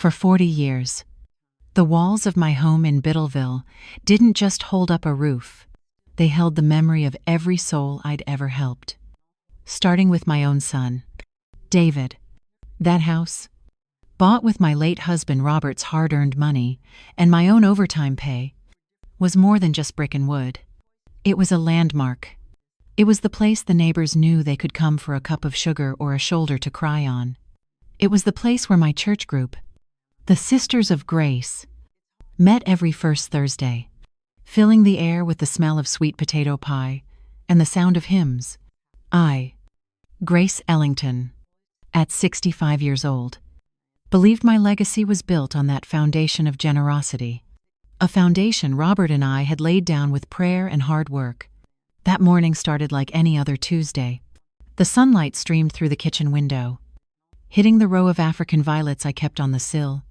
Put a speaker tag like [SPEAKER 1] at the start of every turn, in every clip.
[SPEAKER 1] For 40 years. The walls of my home in Biddleville didn't just hold up a roof. They held the memory of every soul I'd ever helped. Starting with my own son, David. That house, bought with my late husband Robert's hard-earned money and my own overtime pay, was more than just brick and wood. It was a landmark. It was the place the neighbors knew they could come for a cup of sugar or a shoulder to cry on. It was the place where my church group, the Sisters of Grace, met every first Thursday, filling the air with the smell of sweet potato pie and the sound of hymns. I, Grace Ellington, at 65 years old, believed my legacy was built on that foundation of generosity, a foundation Robert and I had laid down with prayer and hard work. That morning started like any other Tuesday. The sunlight streamed through the kitchen window, hitting the row of African violets I kept on the sill.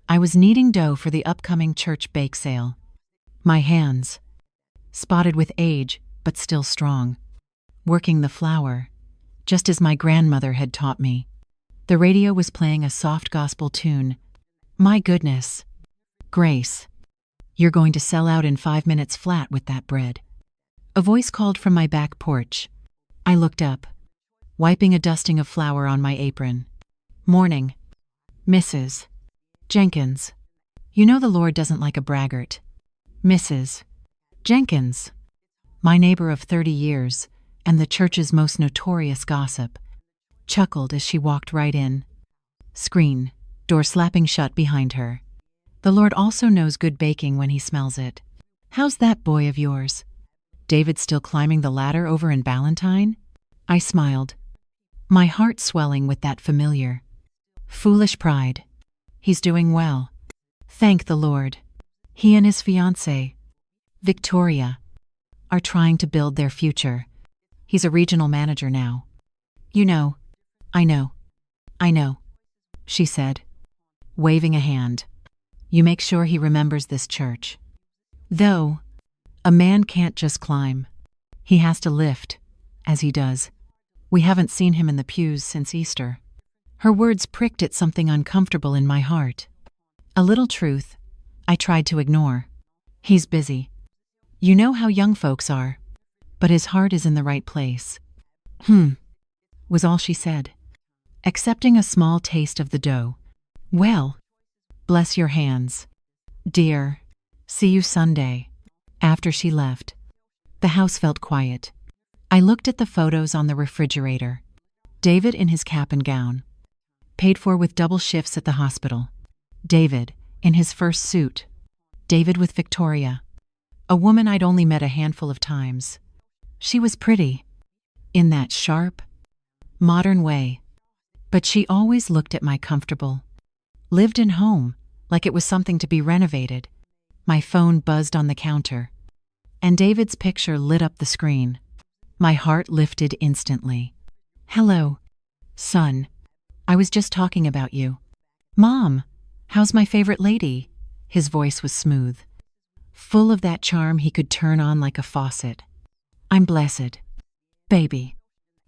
[SPEAKER 1] I was kneading dough for the upcoming church bake sale. My hands, spotted with age but still strong, working the flour, just as my grandmother had taught me. The radio was playing a soft gospel tune. My goodness. Grace, you're going to sell out in 5 minutes flat with that bread. A voice called from my back porch. I looked up, wiping a dusting of flour on my apron. Morning, Mrs. Jenkins. You know the Lord doesn't like a braggart. Mrs. Jenkins, my neighbor of 30 years and the church's most notorious gossip, chuckled as she walked right in. Screen, door slapping shut behind her. The Lord also knows good baking when he smells it. How's that boy of yours? David still climbing the ladder over in Ballantyne? I smiled, my heart swelling with that familiar, foolish pride. He's doing well. Thank the Lord. He and his fiancée, Victoria, are trying to build their future. He's a regional manager now. You know, I know, she said, waving a hand. You make sure he remembers this church. Though, a man can't just climb. He has to lift, as he does. We haven't seen him in the pews since Easter. Her words pricked at something uncomfortable in my heart. A little truth I tried to ignore. He's busy. You know how young folks are. But his heart is in the right place. Was all she said, accepting a small taste of the dough. Well, bless your hands. Dear, see you Sunday. After she left, the house felt quiet. I looked at the photos on the refrigerator. David in his cap and gown, paid for with double shifts at the hospital. David in his first suit. David with Victoria, a woman I'd only met a handful of times. She was pretty, in that sharp, modern way, but she always looked at my comfortable, lived-in home like it was something to be renovated. My phone buzzed on the counter, and David's picture lit up the screen. My heart lifted instantly. Hello, son. I was just talking about you. Mom, how's my favorite lady? His voice was smooth, full of that charm he could turn on like a faucet. I'm blessed. Baby,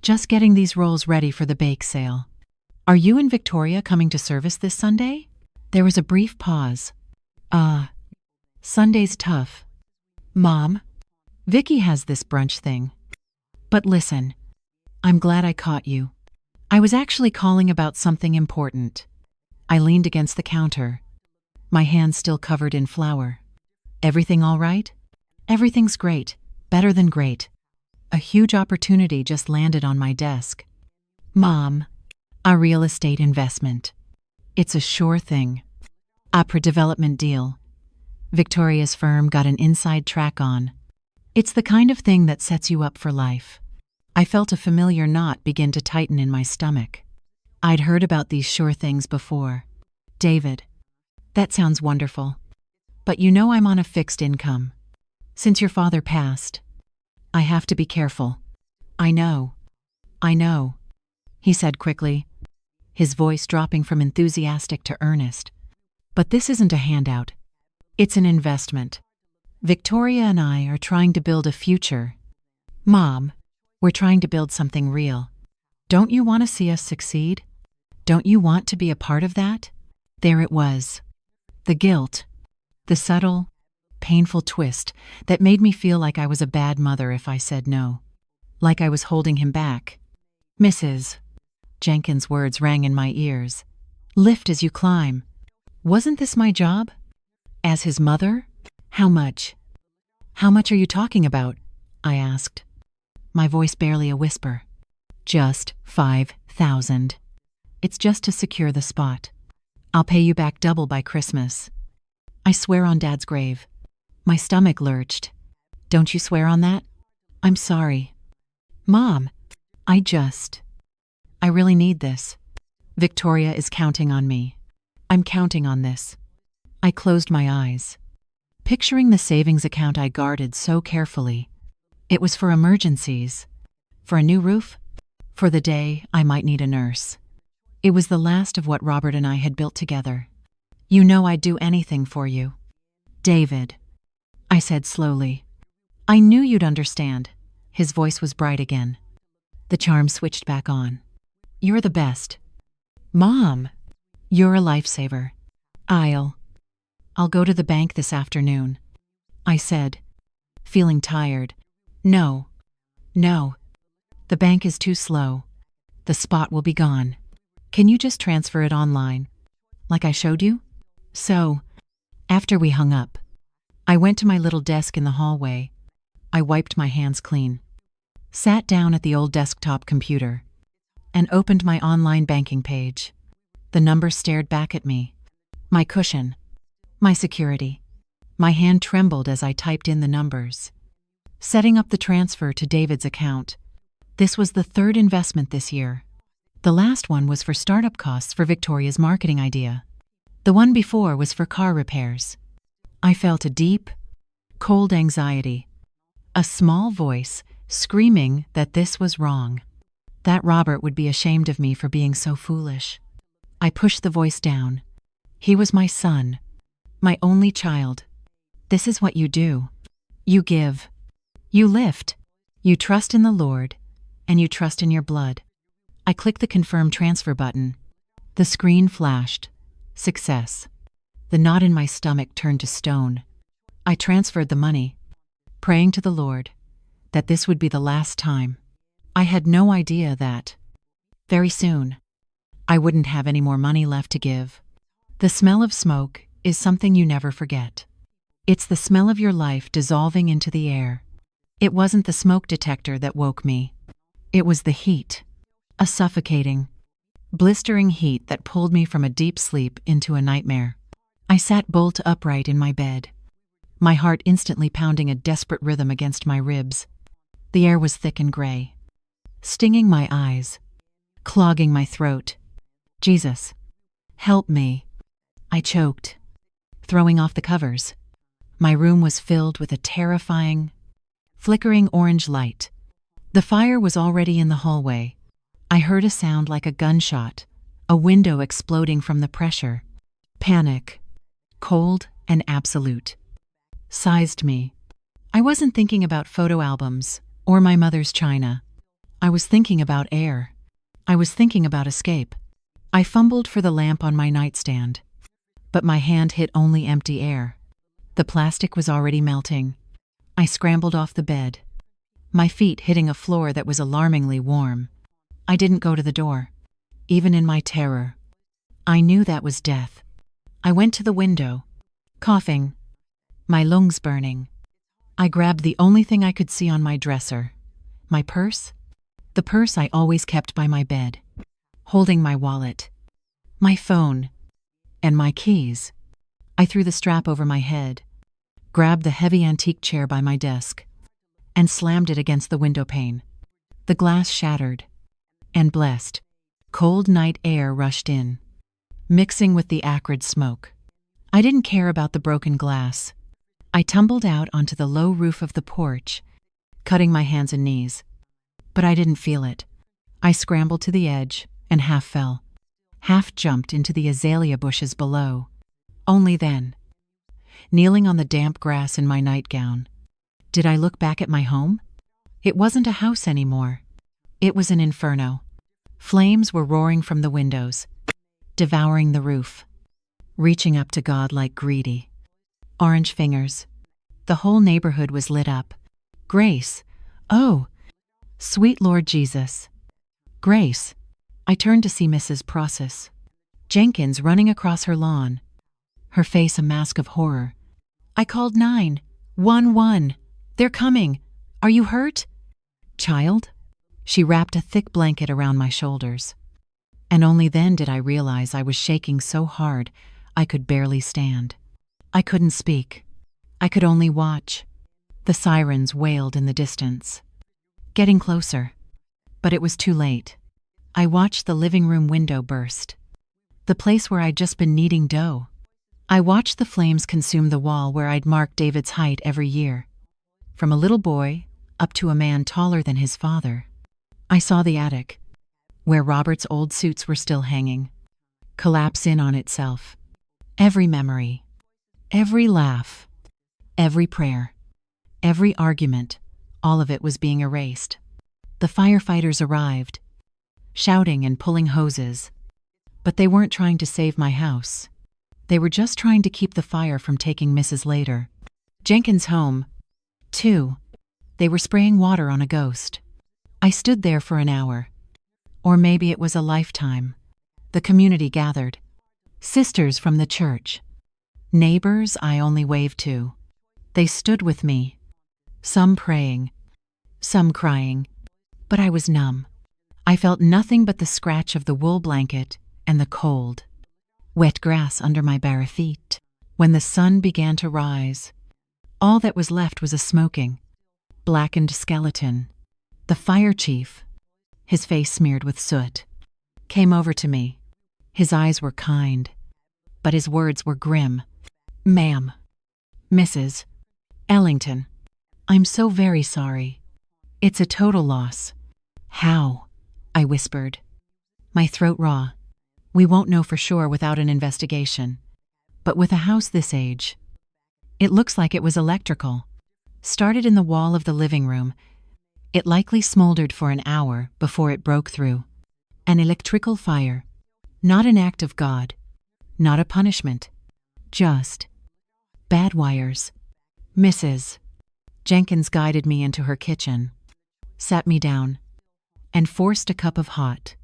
[SPEAKER 1] just getting these rolls ready for the bake sale. Are you and Victoria coming to service this Sunday? There was a brief pause. Sunday's tough. Mom, Vicky has this brunch thing. But listen, I'm glad I caught you. I was actually calling about something important. I leaned against the counter, my hands still covered in flour. Everything all right? Everything's great, better than great. A huge opportunity just landed on my desk. Mom, a real estate investment. It's a sure thing. Opera development deal. Victoria's firm got an inside track on. It's the kind of thing that sets you up for life. I felt a familiar knot begin to tighten in my stomach. I'd heard about these sure things before. David, that sounds wonderful. But you know I'm on a fixed income. Since your father passed, I have to be careful. I know, he said quickly, his voice dropping from enthusiastic to earnest. But this isn't a handout. It's an investment. Victoria and I are trying to build a future. Mom, we're trying to build something real. Don't you want to see us succeed? Don't you want to be a part of that? There it was. The guilt. The subtle, painful twist that made me feel like I was a bad mother if I said no. Like I was holding him back. Mrs. Jenkins' words rang in my ears. Lift as you climb. Wasn't this my job? As his mother? How much? How much are you talking about? I asked. My voice barely a whisper. Just 5,000. It's just to secure the spot. I'll pay you back double by Christmas. I swear on Dad's grave. My stomach lurched. Don't you swear on that? I'm sorry. Mom, I really need this. Victoria is counting on me. I'm counting on this. I closed my eyes, picturing the savings account I guarded so carefully. It was for emergencies, for a new roof, for the day I might need a nurse. It was the last of what Robert and I had built together. You know I'd do anything for you. David, I said slowly. I knew you'd understand. His voice was bright again. The charm switched back on. You're the best. Mom, you're a lifesaver. I'll go to the bank this afternoon, I said, feeling tired. No. The bank is too slow. The spot will be gone. Can you just transfer it online, like I showed you? So, after we hung up, I went to my little desk in the hallway. I wiped my hands clean, sat down at the old desktop computer, and opened my online banking page. The number stared back at me. My cushion. My security. My hand trembled as I typed in the numbers. Setting up the transfer to David's account. This was the third investment this year. The last one was for startup costs for Victoria's marketing idea. The one before was for car repairs. I felt a deep, cold anxiety. A small voice screaming that this was wrong. That Robert would be ashamed of me for being so foolish. I pushed the voice down. He was my son. My only child. This is what you do. You give. You lift. You trust in the Lord, and you trust in your blood. I clicked the confirm transfer button. The screen flashed. Success. The knot in my stomach turned to stone. I transferred the money, praying to the Lord that this would be the last time. I had no idea that, very soon, I wouldn't have any more money left to give. The smell of smoke is something you never forget. It's the smell of your life dissolving into the air. It wasn't the smoke detector that woke me. It was the heat. A suffocating, blistering heat that pulled me from a deep sleep into a nightmare. I sat bolt upright in my bed, my heart instantly pounding a desperate rhythm against my ribs. The air was thick and gray, stinging my eyes, clogging my throat. Jesus, help me. I choked, throwing off the covers. My room was filled with a terrifying, flickering orange light. The fire was already in the hallway. I heard a sound like a gunshot, a window exploding from the pressure. Panic, cold and absolute, seized me. I wasn't thinking about photo albums or my mother's china. I was thinking about air. I was thinking about escape. I fumbled for the lamp on my nightstand, but my hand hit only empty air. The plastic was already melting. I scrambled off the bed, my feet hitting a floor that was alarmingly warm. I didn't go to the door, even in my terror. I knew that was death. I went to the window, coughing, my lungs burning. I grabbed the only thing I could see on my dresser, my purse, the purse I always kept by my bed, holding my wallet, my phone, and my keys. I threw the strap over my head, grabbed the heavy antique chair by my desk, and slammed it against the window pane. The glass shattered, and blessed, cold night air rushed in, mixing with the acrid smoke. I didn't care about the broken glass. I tumbled out onto the low roof of the porch, cutting my hands and knees. But I didn't feel it. I scrambled to the edge and half fell, half jumped into the azalea bushes below. Only then, kneeling on the damp grass in my nightgown, did I look back at my home? It wasn't a house anymore. It was an inferno. Flames were roaring from the windows, devouring the roof. reaching up to God like greedy, orange fingers. The whole neighborhood was lit up. Grace. Oh, sweet Lord Jesus. Grace. I turned to see Mrs. Process Jenkins running across her lawn, her face a mask of horror. I called 911. They're coming. Are you hurt? Child? She wrapped a thick blanket around my shoulders. And only then did I realize I was shaking so hard I could barely stand. I couldn't speak. I could only watch. The sirens wailed in the distance, getting closer. But it was too late. I watched the living room window burst, the place where I'd just been kneading dough. I watched the flames consume the wall where I'd marked David's height every year. From a little boy up to a man taller than his father. I saw the attic, where Robert's old suits were still hanging, collapse in on itself. Every memory, every laugh, every prayer, every argument, all of it was being erased. The firefighters arrived, shouting and pulling hoses. But they weren't trying to save my house. They were just trying to keep the fire from taking Mrs. Later. Jenkins' home, too. They were spraying water on a ghost. I stood there for an hour. Or maybe it was a lifetime. The community gathered. Sisters from the church. Neighbors I only waved to. They stood with me. Some praying. Some crying. But I was numb. I felt nothing but the scratch of the wool blanket and the cold, wet grass under my bare feet. When the sun began to rise, all that was left was a smoking, blackened skeleton. The fire chief, his face smeared with soot, came over to me. His eyes were kind, but his words were grim. Ma'am, Mrs. Ellington, I'm so very sorry. It's a total loss. How? I whispered, my throat raw. We won't know for sure without an investigation. But with a house this age, it looks like it was electrical. Started in the wall of the living room. It likely smoldered for an hour before it broke through. An electrical fire. Not an act of God. Not a punishment. Just bad wires. Mrs. Jenkins guided me into her kitchen, sat me down, and forced a cup of hot,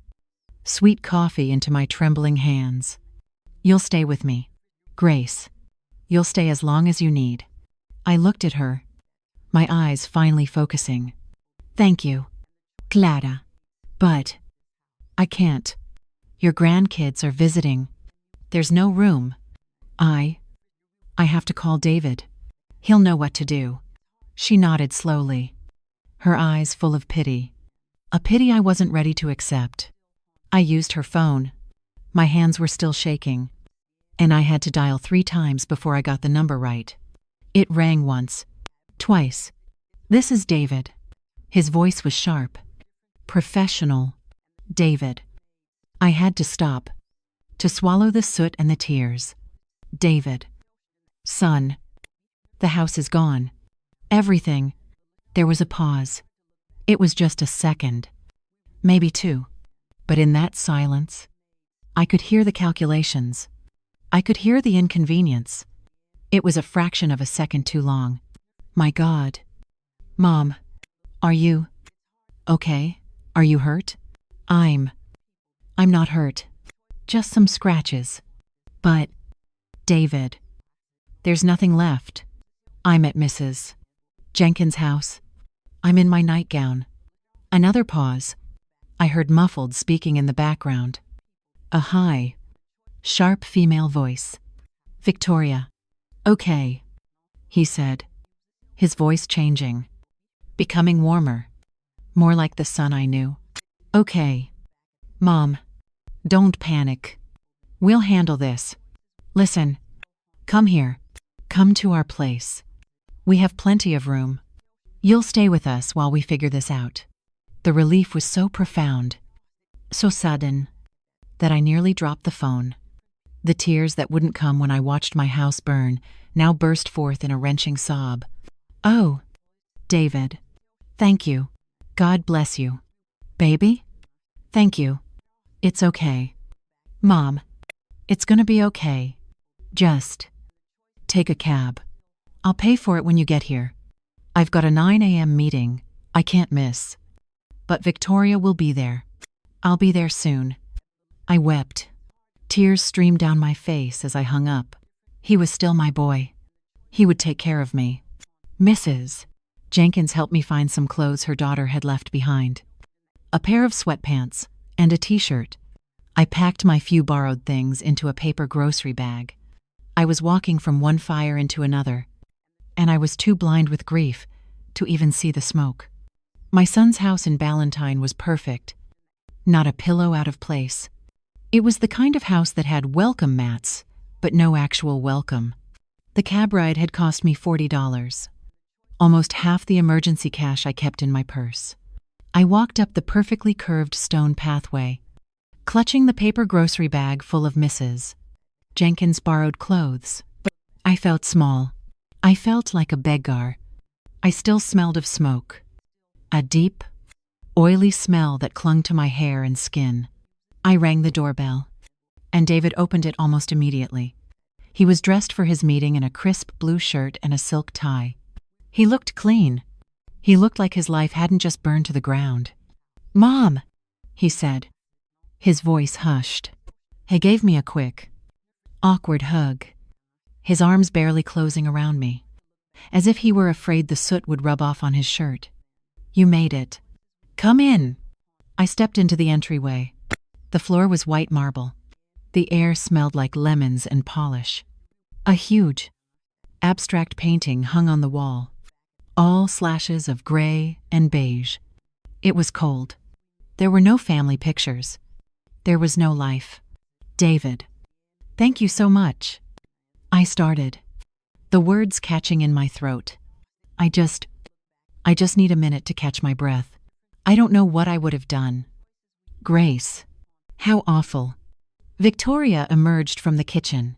[SPEAKER 1] sweet coffee into my trembling hands. You'll stay with me, Grace. You'll stay as long as you need. I looked at her, my eyes finally focusing. Thank you, Clara. But I can't. Your grandkids are visiting. There's no room. I have to call David. He'll know what to do. She nodded slowly, her eyes full of pity. A pity I wasn't ready to accept. I used her phone. My hands were still shaking, and I had to dial 3 times before I got the number right. It rang once, twice. This is David. His voice was sharp. Professional. David. I had to stop, to swallow the soot and the tears. David. Son. The house is gone. Everything. There was a pause. It was just a second. Maybe 2. But in that silence, I could hear the calculations. I could hear the inconvenience. It was a fraction of a second too long. My God. Mom, are you okay? Are you hurt? I'm not hurt. Just some scratches. But, David, there's nothing left. I'm at Mrs. Jenkins' house. I'm in my nightgown. Another pause. I heard muffled speaking in the background. A high, sharp female voice. Victoria. Okay, he said, his voice changing, becoming warmer, more like the sun I knew. Okay. Mom, don't panic. We'll handle this. Listen, come here. Come to our place. We have plenty of room. You'll stay with us while we figure this out. The relief was so profound, so sudden, that I nearly dropped the phone. The tears that wouldn't come when I watched my house burn now burst forth in a wrenching sob. Oh, David. Thank you. God bless you. Baby? Thank you. It's okay. Mom. It's gonna be okay. Just take a cab. I'll pay for it when you get here. I've got a 9 a.m. meeting I can't miss. But Victoria will be there. I'll be there soon. I wept. Tears streamed down my face as I hung up. He was still my boy. He would take care of me. Mrs. Jenkins helped me find some clothes her daughter had left behind. A pair of sweatpants and a t-shirt. I packed my few borrowed things into a paper grocery bag. I was walking from one fire into another, and I was too blind with grief to even see the smoke. My son's house in Ballantyne was perfect. Not a pillow out of place. It was the kind of house that had welcome mats, but no actual welcome. The cab ride had cost me $40, almost half the emergency cash I kept in my purse. I walked up the perfectly curved stone pathway, clutching the paper grocery bag full of Mrs. Jenkins' borrowed clothes. I felt small. I felt like a beggar. I still smelled of smoke. A deep, oily smell that clung to my hair and skin. I rang the doorbell, and David opened it almost immediately. He was dressed for his meeting in a crisp blue shirt and a silk tie. He looked clean. He looked like his life hadn't just burned to the ground. "Mom," he said. His voice hushed. He gave me a quick, awkward hug, his arms barely closing around me, as if he were afraid the soot would rub off on his shirt. "You made it. Come in." I stepped into the entryway. The floor was white marble. The air smelled like lemons and polish. A huge, abstract painting hung on the wall, all slashes of gray and beige. It was cold. There were no family pictures. There was no life. "David, thank you so much." I started, the words catching in my throat. I just need a minute to catch my breath. I don't know what I would have done. Grace. How awful. Victoria emerged from the kitchen.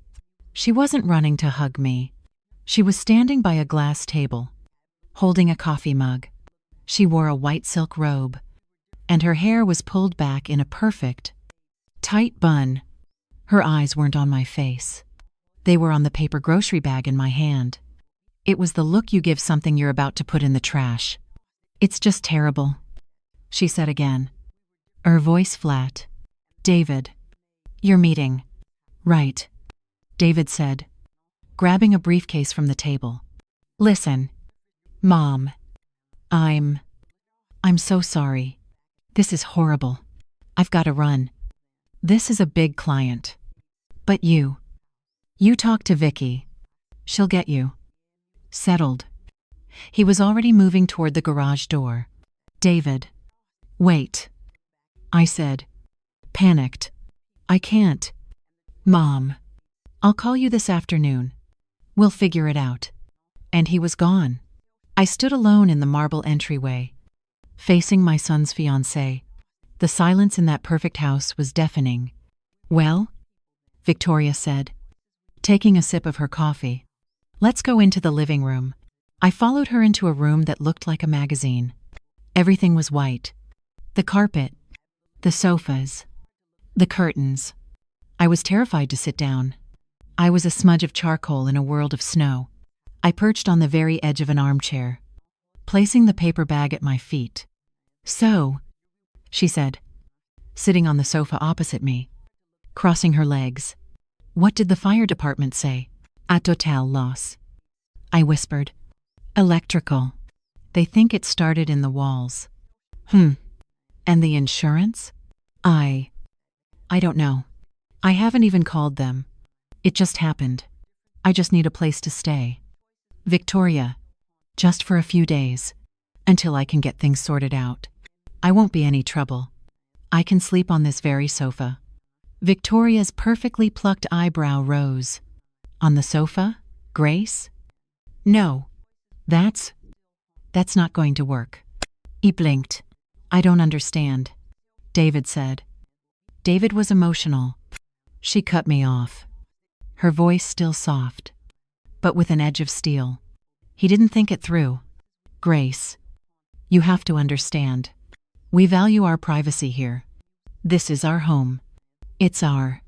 [SPEAKER 1] She wasn't running to hug me. She was standing by a glass table, holding a coffee mug. She wore a white silk robe, and her hair was pulled back in a perfect, tight bun. Her eyes weren't on my face. They were on the paper grocery bag in my hand. It was the look you give something you're about to put in the trash. "It's just terrible," she said again, her voice flat. "David, your meeting." "Right," David said, grabbing a briefcase from the table. "Listen, Mom, I'm so sorry. This is horrible. I've got to run. This is a big client. But you talk to Vicky. She'll get you settled." He was already moving toward the garage door. "David, wait," I said, panicked. "I can't." "Mom, I'll call you this afternoon. We'll figure it out." And he was gone. I stood alone in the marble entryway, facing my son's fiancée. The silence in that perfect house was deafening. "Well," Victoria said, taking a sip of her coffee. "Let's go into the living room." I followed her into a room that looked like a magazine. Everything was white. The carpet, the sofas, the curtains. I was terrified to sit down. I was a smudge of charcoal in a world of snow. I perched on the very edge of an armchair, placing the paper bag at my feet. "So," she said, sitting on the sofa opposite me, crossing her legs. "What did the fire department say?" "A total loss," I whispered. "Electrical. They think it started in the walls." And the insurance?" I don't know. I haven't even called them. It just happened. I just need a place to stay. Victoria, just for a few days, until I can get things sorted out. I won't be any trouble. I can sleep on this very sofa." Victoria's perfectly plucked eyebrow rose. "On the sofa, Grace? No, that's not going to work." He blinked. "I don't understand," David said. David was emotional. She cut me off, her voice still soft, but with an edge of steel. He didn't think it through. "Grace, you have to understand. We value our privacy here. This is our home. It's our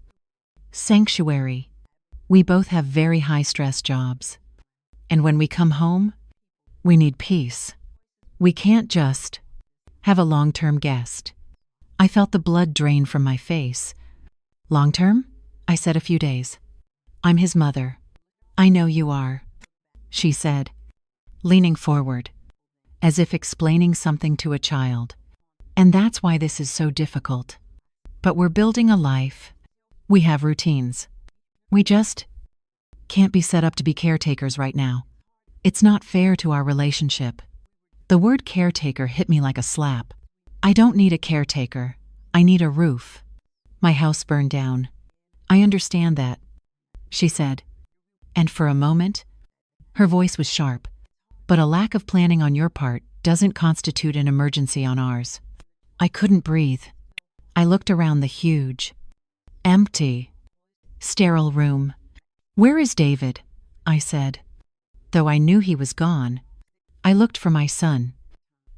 [SPEAKER 1] sanctuary. We both have very high-stress jobs. And when we come home, we need peace. We can't just have a long-term guest. I felt the blood drain from my face. Long-term? I said a few days. I'm his mother. I know you are, she said, leaning forward, as if explaining something to a child. And that's why this is so difficult. But we're building a life. We have routines. We just can't be set up to be caretakers right now. It's not fair to our relationship. The word caretaker hit me like a slap. I don't need a caretaker. I need a roof. My house burned down. I understand that, she said. And for a moment, her voice was sharp. But a lack of planning on your part doesn't constitute an emergency on ours. I couldn't breathe. I looked around the huge, empty, sterile room. Where is David? I said. Though I knew he was gone, I looked for my son,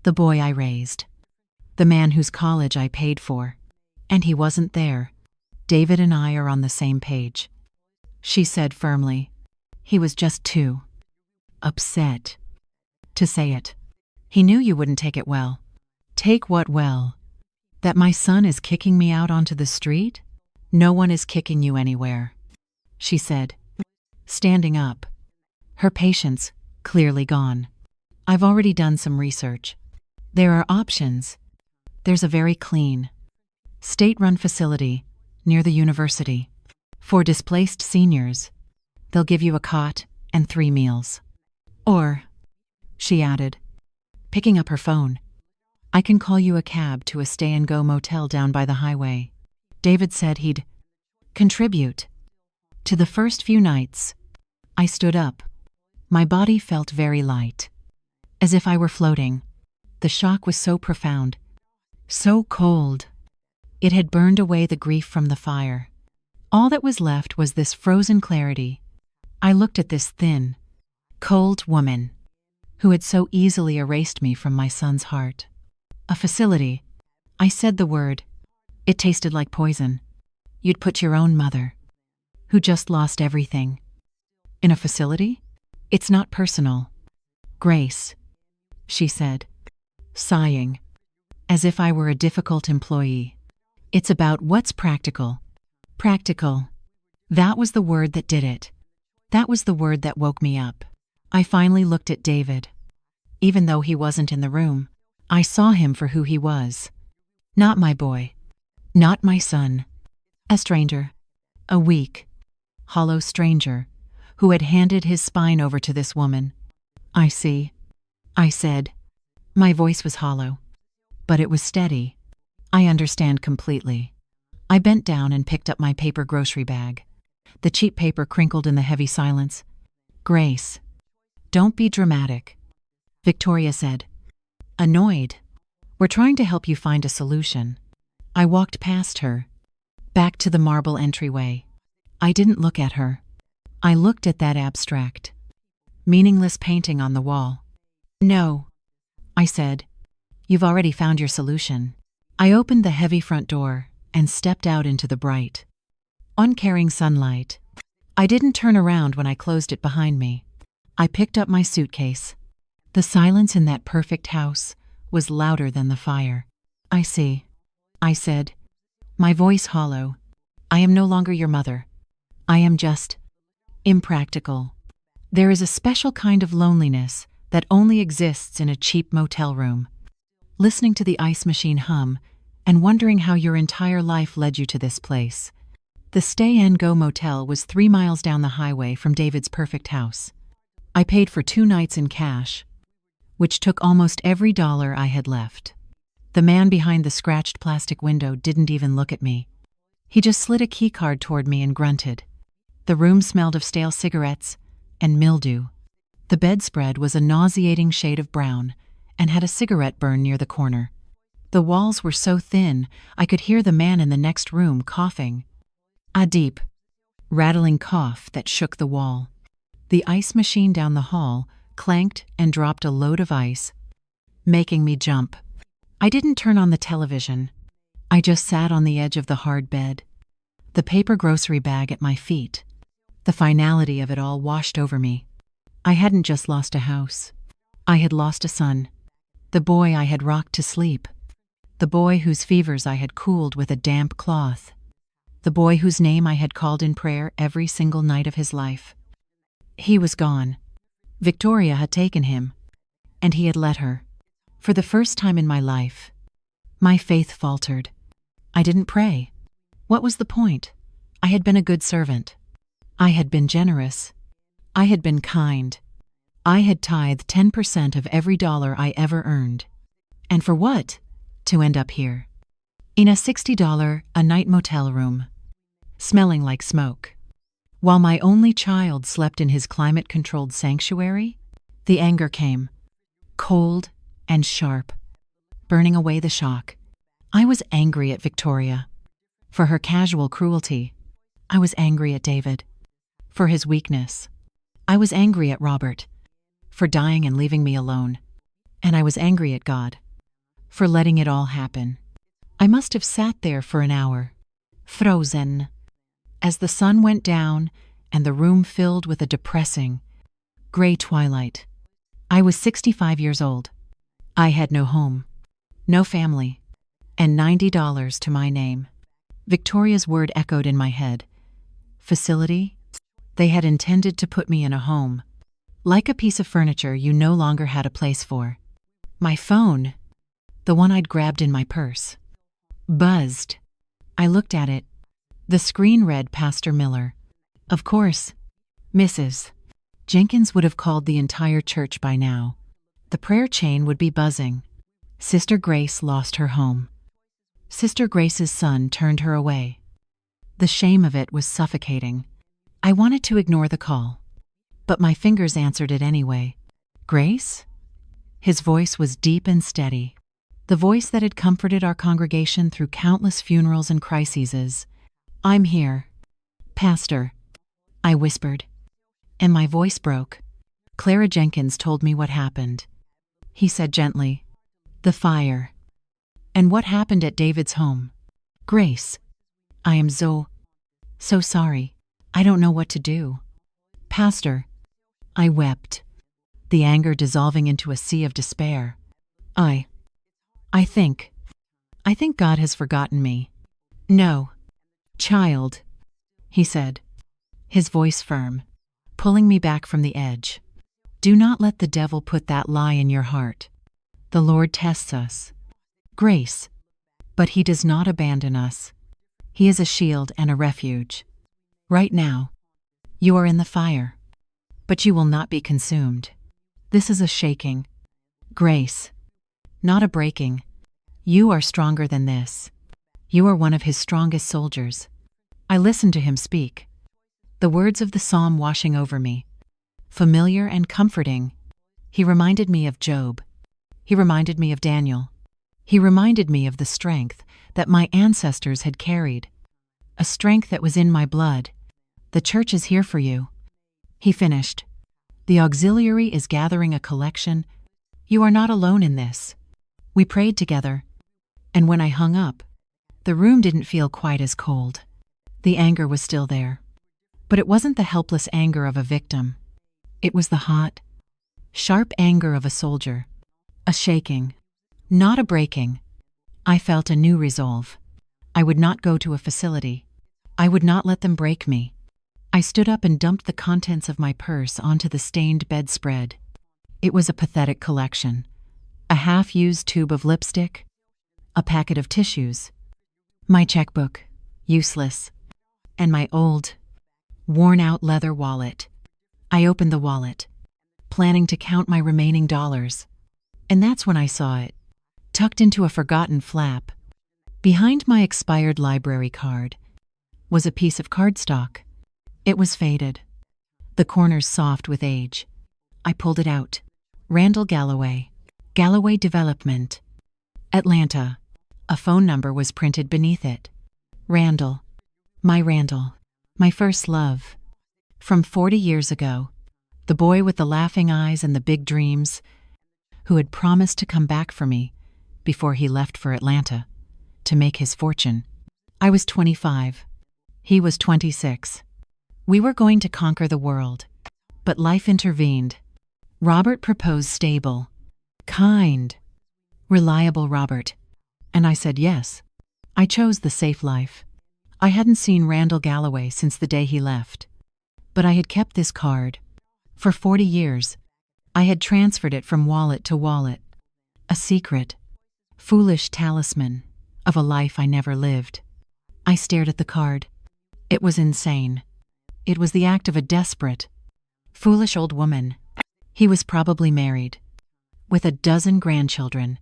[SPEAKER 1] the boy I raised, the man whose college I paid for. And he wasn't there. David and I are on the same page, she said firmly. He was just too upset to say it. He knew you wouldn't take it well. Take what well? That my son is kicking me out onto the street? No one is kicking you anywhere, she said, standing up, her patience clearly gone. I've already done some research. There are options. There's a very clean, state-run facility near the university. For displaced seniors, they'll give you a cot and 3 meals. Or, she added, picking up her phone, I can call you a cab to a stay-and-go motel down by the highway. David said he'd contribute to the first few nights. I stood up. My body felt very light, as if I were floating. The shock was so profound, so cold. It had burned away the grief from the fire. All that was left was this frozen clarity. I looked at this thin, cold woman who had so easily erased me from my son's heart. A facility. I said the word. It tasted like poison. You'd put your own mother, who just lost everything, in a facility? It's not personal. Grace, she said, sighing, as if I were a difficult employee. It's about what's practical. Practical. That was the word that did it. That was the word that woke me up. I finally looked at David. Even though he wasn't in the room, I saw him for who he was. Not my boy. Not my son. A stranger. A weak, hollow stranger who had handed his spine over to this woman. I see, I said. My voice was hollow, but it was steady. I understand completely. I bent down and picked up my paper grocery bag. The cheap paper crinkled in the heavy silence. Grace, don't be dramatic, Victoria said, annoyed. We're trying to help you find a solution. I walked past her, back to the marble entryway. I didn't look at her. I looked at that abstract, meaningless painting on the wall. No, I said. You've already found your solution. I opened the heavy front door and stepped out into the bright, uncaring sunlight. I didn't turn around when I closed it behind me. I picked up my suitcase. The silence in that perfect house was louder than the fire. I see, I said, my voice hollow. I am no longer your mother. I am just impractical. There is a special kind of loneliness that only exists in a cheap motel room. Listening to the ice machine hum and wondering how your entire life led you to this place. The stay-and-go motel was 3 miles down the highway from David's perfect house. I paid for 2 nights in cash, which took almost every dollar I had left. The man behind the scratched plastic window didn't even look at me. He just slid a keycard toward me and grunted. The room smelled of stale cigarettes and mildew. The bedspread was a nauseating shade of brown and had a cigarette burn near the corner. The walls were so thin I could hear the man in the next room coughing. A deep, rattling cough that shook the wall. The ice machine down the hall clanked and dropped a load of ice, making me jump. I didn't turn on the television. I just sat on the edge of the hard bed, the paper grocery bag at my feet. The finality of it all washed over me. I hadn't just lost a house. I had lost a son. The boy I had rocked to sleep. The boy whose fevers I had cooled with a damp cloth. The boy whose name I had called in prayer every single night of his life. He was gone. Victoria had taken him, and he had let her. For the first time in my life, my faith faltered. I didn't pray. What was the point? I had been a good servant. I had been generous. I had been kind. I had tithed 10% of every dollar I ever earned. And for what? To end up here. In a $60 a night motel room, smelling like smoke. While my only child slept in his climate-controlled sanctuary, the anger came, cold and sharp, burning away the shock. I was angry at Victoria. For her casual cruelty. I was angry at David. For his weakness. I was angry at Robert. For dying and leaving me alone. And I was angry at God. For letting it all happen. I must have sat there for an hour, frozen, as the sun went down and the room filled with a depressing, gray twilight. I was 65 years old. I had no home, no family, and $90 to my name. Victoria's word echoed in my head. Facility? They had intended to put me in a home. Like a piece of furniture you no longer had a place for. My phone, the one I'd grabbed in my purse, buzzed. I looked at it. The screen read Pastor Miller. Of course, Mrs. Jenkins would have called the entire church by now. The prayer chain would be buzzing. Sister Grace lost her home. Sister Grace's son turned her away. The shame of it was suffocating. I wanted to ignore the call, but my fingers answered it anyway. Grace? His voice was deep and steady. The voice that had comforted our congregation through countless funerals and crises. I'm here, Pastor, I whispered, and my voice broke. Clara Jenkins told me what happened. He said gently, the fire. And what happened at David's home? Grace, I am so sorry. I don't know what to do. Pastor, I wept, the anger dissolving into a sea of despair. I think God has forgotten me. No, child, he said, his voice firm, pulling me back from the edge. Do not let the devil put that lie in your heart. The Lord tests us. Grace, but he does not abandon us. He is a shield and a refuge. Right now, you are in the fire, but you will not be consumed. This is a shaking. Grace, not a breaking. You are stronger than this. You are one of his strongest soldiers. I listened to him speak. The words of the psalm washing over me. Familiar and comforting. He reminded me of Job. He reminded me of Daniel. He reminded me of the strength that my ancestors had carried. A strength that was in my blood. The church is here for you. He finished. The auxiliary is gathering a collection. You are not alone in this. We prayed together. And when I hung up, the room didn't feel quite as cold. The anger was still there. But it wasn't the helpless anger of a victim. It was the hot, sharp anger of a soldier. A shaking, not a breaking. I felt a new resolve. I would not go to a facility. I would not let them break me. I stood up and dumped the contents of my purse onto the stained bedspread. It was a pathetic collection. A half-used tube of lipstick, a packet of tissues, my checkbook, useless, and my old, worn-out leather wallet. I opened the wallet, planning to count my remaining dollars. And that's when I saw it, tucked into a forgotten flap. Behind my expired library card was a piece of cardstock. It was faded, the corners soft with age. I pulled it out. Randall Galloway, Galloway Development, Atlanta. A phone number was printed beneath it. Randall, my first love. From 40 years ago, the boy with the laughing eyes and the big dreams, who had promised to come back for me before he left for Atlanta to make his fortune. I was 25. He was 26. We were going to conquer the world. But life intervened. Robert proposed stable, kind, reliable Robert. And I said yes. I chose the safe life. I hadn't seen Randall Galloway since the day he left. But I had kept this card. For 40 years, I had transferred it from wallet to wallet. A secret, foolish talisman of a life I never lived. I stared at the card. It was insane. It was the act of a desperate, foolish old woman. He was probably married, with a dozen grandchildren.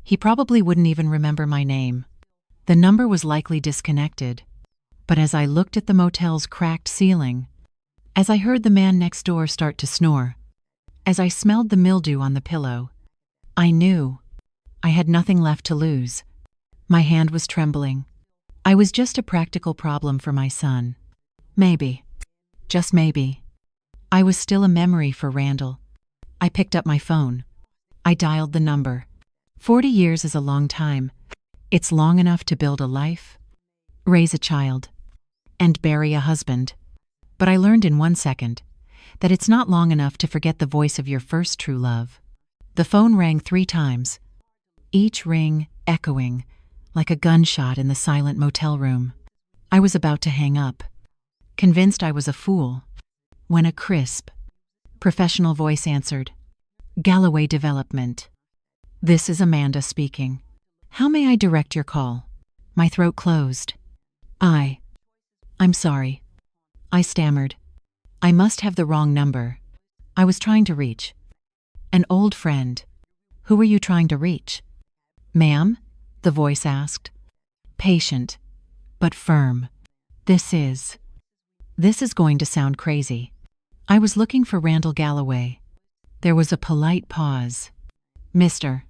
[SPEAKER 1] He probably wouldn't even remember my name. The number was likely disconnected. But as I looked at the motel's cracked ceiling, as I heard the man next door start to snore, as I smelled the mildew on the pillow, I knew I had nothing left to lose. My hand was trembling. I was just a practical problem for my son. Maybe, just maybe, I was still a memory for Randall. I picked up my phone. I dialed the number. 40 years is a long time. It's long enough to build a life, raise a child, and bury a husband. But I learned in 1 second that it's not long enough to forget the voice of your first true love. The phone rang 3 times, each ring echoing like a gunshot in the silent motel room. I was about to hang up, convinced I was a fool, when a crisp, professional voice answered. Galloway Development. This is Amanda speaking. How may I direct your call? My throat closed. I'm sorry. I stammered. I must have the wrong number. I was trying to reach an old friend. Who were you trying to reach? Ma'am? The voice asked. Patient, but firm. This is going to sound crazy. I was looking for Randall Galloway. There was a polite pause. Mr.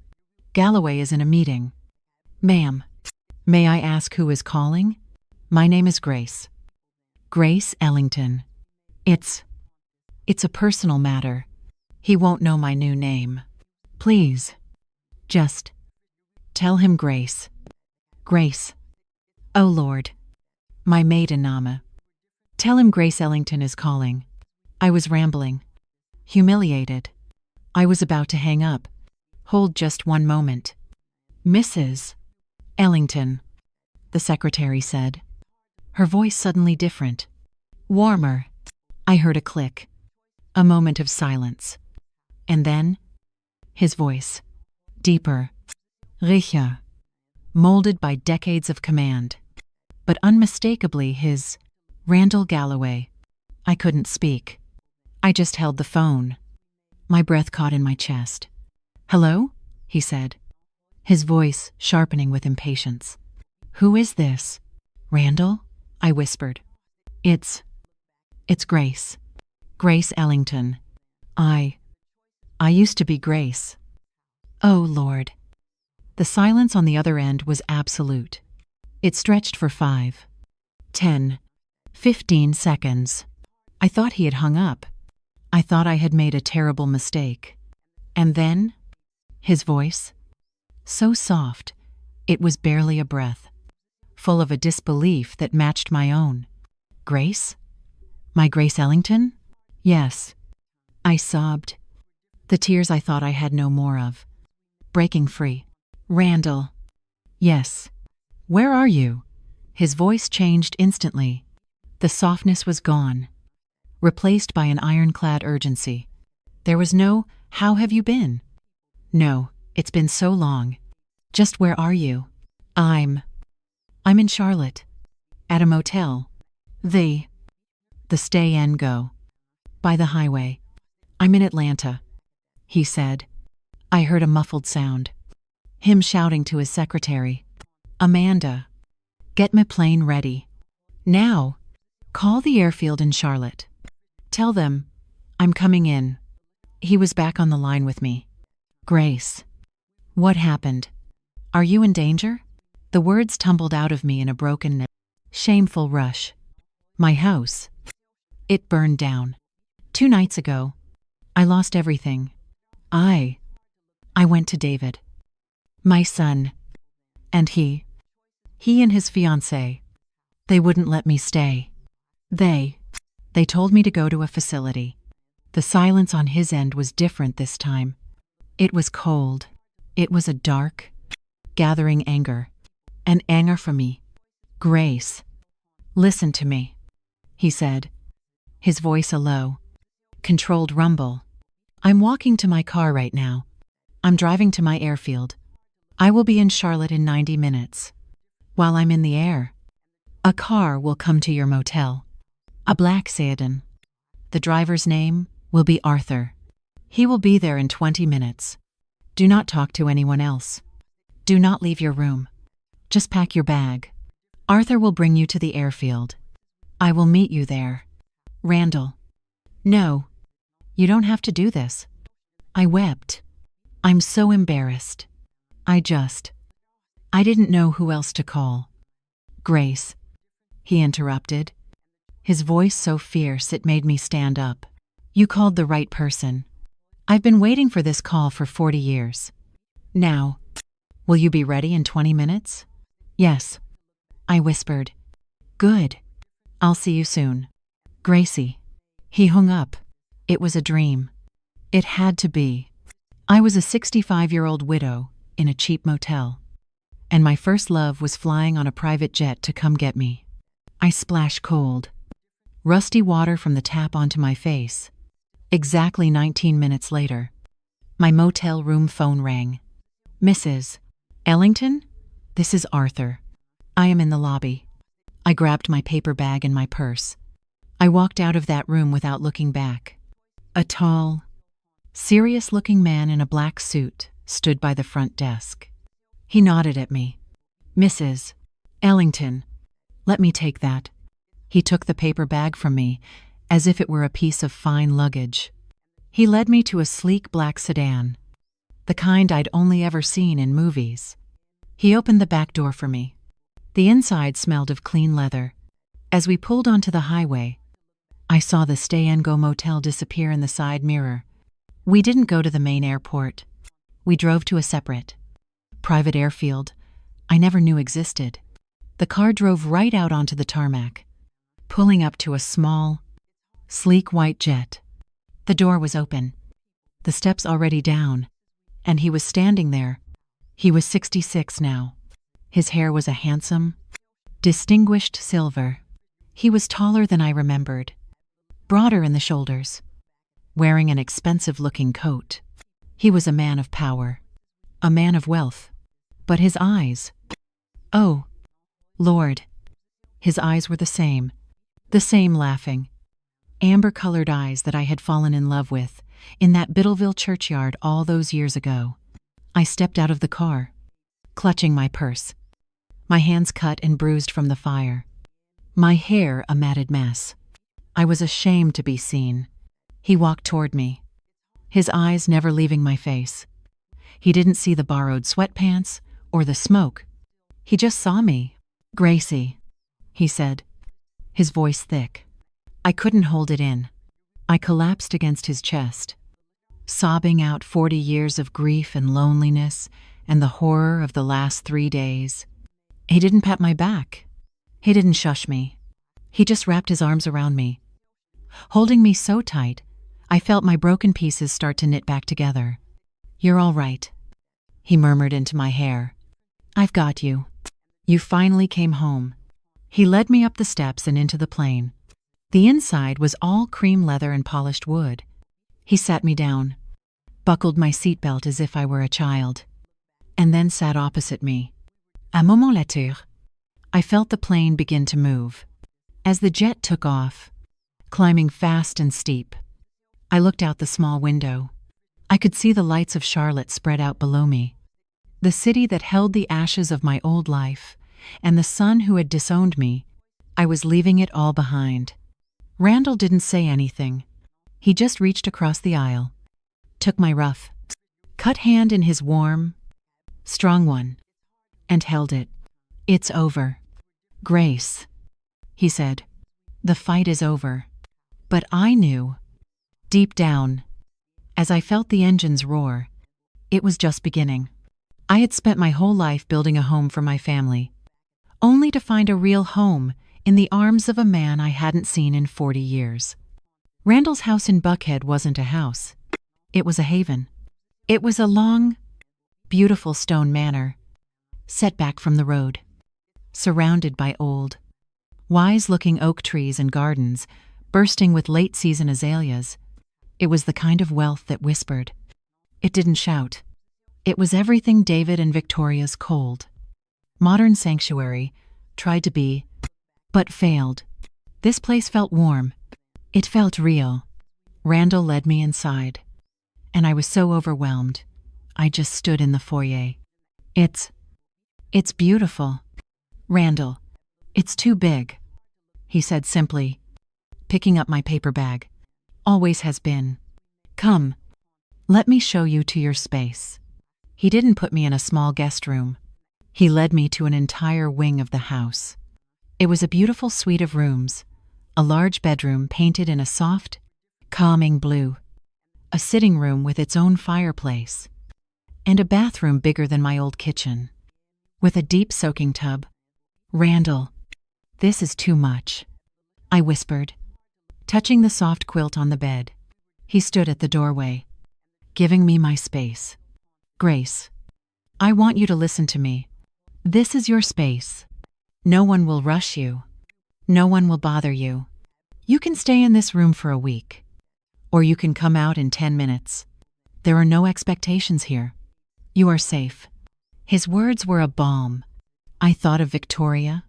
[SPEAKER 1] Galloway is in a meeting. Ma'am, may I ask who is calling? My name is Grace. Grace Ellington. It's a personal matter. He won't know my new name. Please, just tell him Grace. Grace. Oh Lord. My maiden name. Tell him Grace Ellington is calling. I was rambling. Humiliated. I was about to hang up. Hold just one moment. Mrs. Ellington, the secretary said. Her voice suddenly different. Warmer. I heard a click. A moment of silence. And then, his voice. Deeper. Richer. Molded by decades of command. But unmistakably his Randall Galloway. I couldn't speak. I just held the phone. My breath caught in my chest. Hello? He said, his voice sharpening with impatience. Who is this? Randall? I whispered. It's Grace. Grace Ellington. I used to be Grace. Oh, Lord. The silence on the other end was absolute. It stretched for 5, 10, 15 seconds. I thought he had hung up. I thought I had made a terrible mistake. And then, his voice, so soft, it was barely a breath, full of a disbelief that matched my own. Grace? My Grace Ellington? Yes. I sobbed. The tears I thought I had no more of. Breaking free. Randall. Yes. Where are you? His voice changed instantly. The softness was gone, replaced by an ironclad urgency. There was no, how have you been? No, it's been so long. Just where are you? I'm in Charlotte. At a motel. The stay and go. By the highway. I'm in Atlanta. He said. I heard a muffled sound. Him shouting to his secretary. Amanda. Get my plane ready. Now. Call the airfield in Charlotte. Tell them I'm coming in. He was back on the line with me. Grace. What happened? Are you in danger? The words tumbled out of me in a broken, shameful rush. My house. It burned down. 2 nights ago. I lost everything. I went to David. My son. And he and his fiancée. They wouldn't let me stay. They They told me to go to a facility. The silence on his end was different this time. It was cold. It was a dark, gathering anger. An anger for me. Grace. Listen to me, he said, his voice a low, controlled rumble. I'm walking to my car right now. I'm driving to my airfield. I will be in Charlotte in 90 minutes. While I'm in the air, a car will come to your motel. A black sedan. The driver's name will be Arthur. He will be there in 20 minutes. Do not talk to anyone else. Do not leave your room. Just pack your bag. Arthur will bring you to the airfield. I will meet you there. Randall. No. You don't have to do this. I wept. I'm so embarrassed. I didn't know who else to call. Grace. He interrupted, his voice so fierce it made me stand up. You called the right person. I've been waiting for this call for 40 years. Now, will you be ready in 20 minutes? Yes. I whispered. Good. I'll see you soon. Gracie. He hung up. It was a dream. It had to be. I was a 65-year-old widow in a cheap motel, and my first love was flying on a private jet to come get me. I splashed cold, rusty water from the tap onto my face. Exactly 19 minutes later, my motel room phone rang. Mrs. Ellington? This is Arthur. I am in the lobby. I grabbed my paper bag and my purse. I walked out of that room without looking back. A tall, serious-looking man in a black suit stood by the front desk. He nodded at me. Mrs. Ellington, let me take that. He took the paper bag from me, as if it were a piece of fine luggage. He led me to a sleek black sedan, the kind I'd only ever seen in movies. He opened the back door for me. The inside smelled of clean leather. As we pulled onto the highway, I saw the Stay and Go motel disappear in the side mirror. We didn't go to the main airport. We drove to a separate, private airfield I never knew existed. The car drove right out onto the tarmac, pulling up to a small, sleek white jet. The door was open, the steps already down, and he was standing there. He was 66 now. His hair was a handsome, distinguished silver. He was taller than I remembered, broader in the shoulders, wearing an expensive-looking coat. He was a man of power, a man of wealth. But his eyes, oh, Lord, his eyes were the same laughing, amber-colored eyes that I had fallen in love with in that Biddleville churchyard all those years ago. I stepped out of the car, clutching my purse, my hands cut and bruised from the fire, my hair a matted mess. I was ashamed to be seen. He walked toward me, his eyes never leaving my face. He didn't see the borrowed sweatpants or the smoke. He just saw me. Gracie, he said, his voice thick. I couldn't hold it in. I collapsed against his chest, sobbing out 40 years of grief and loneliness and the horror of the last 3 days. He didn't pat my back. He didn't shush me. He just wrapped his arms around me, holding me so tight I felt my broken pieces start to knit back together. You're all right, he murmured into my hair. I've got you. You finally came home. He led me up the steps and into the plane. The inside was all cream leather and polished wood. He sat me down, buckled my seatbelt as if I were a child, and then sat opposite me. A moment later, I felt the plane begin to move. As the jet took off, climbing fast and steep, I looked out the small window. I could see the lights of Charlotte spread out below me, the city that held the ashes of my old life, and the son who had disowned me. I was leaving it all behind. Randall didn't say anything. He just reached across the aisle, took my rough, cut hand in his warm, strong one, and held it. It's over. Grace, he said. The fight is over. But I knew, deep down, as I felt the engines roar, it was just beginning. I had spent my whole life building a home for my family, only to find a real home in the arms of a man I hadn't seen in 40 years. Randall's house in Buckhead wasn't a house. It was a haven. It was a long, beautiful stone manor, set back from the road, surrounded by old, wise-looking oak trees and gardens, bursting with late-season azaleas. It was the kind of wealth that whispered. It didn't shout. It was everything David and Victoria's cold, modern sanctuary tried to be, but failed. This place felt warm. It felt real. Randall led me inside, and I was so overwhelmed. I just stood in the foyer. It's beautiful. Randall, it's too big, he said simply, picking up my paper bag. Always has been. Come, let me show you to your space. He didn't put me in a small guest room. He led me to an entire wing of the house. It was a beautiful suite of rooms, a large bedroom painted in a soft, calming blue, a sitting room with its own fireplace, and a bathroom bigger than my old kitchen, with a deep soaking tub. Randall, this is too much, I whispered, touching the soft quilt on the bed. He stood at the doorway, giving me my space. Grace, I want you to listen to me. This is your space. No one will rush you. No one will bother you. You can stay in this room for a week, or you can come out in 10 minutes. There are no expectations here. You are safe. His words were a balm. I thought of Victoria,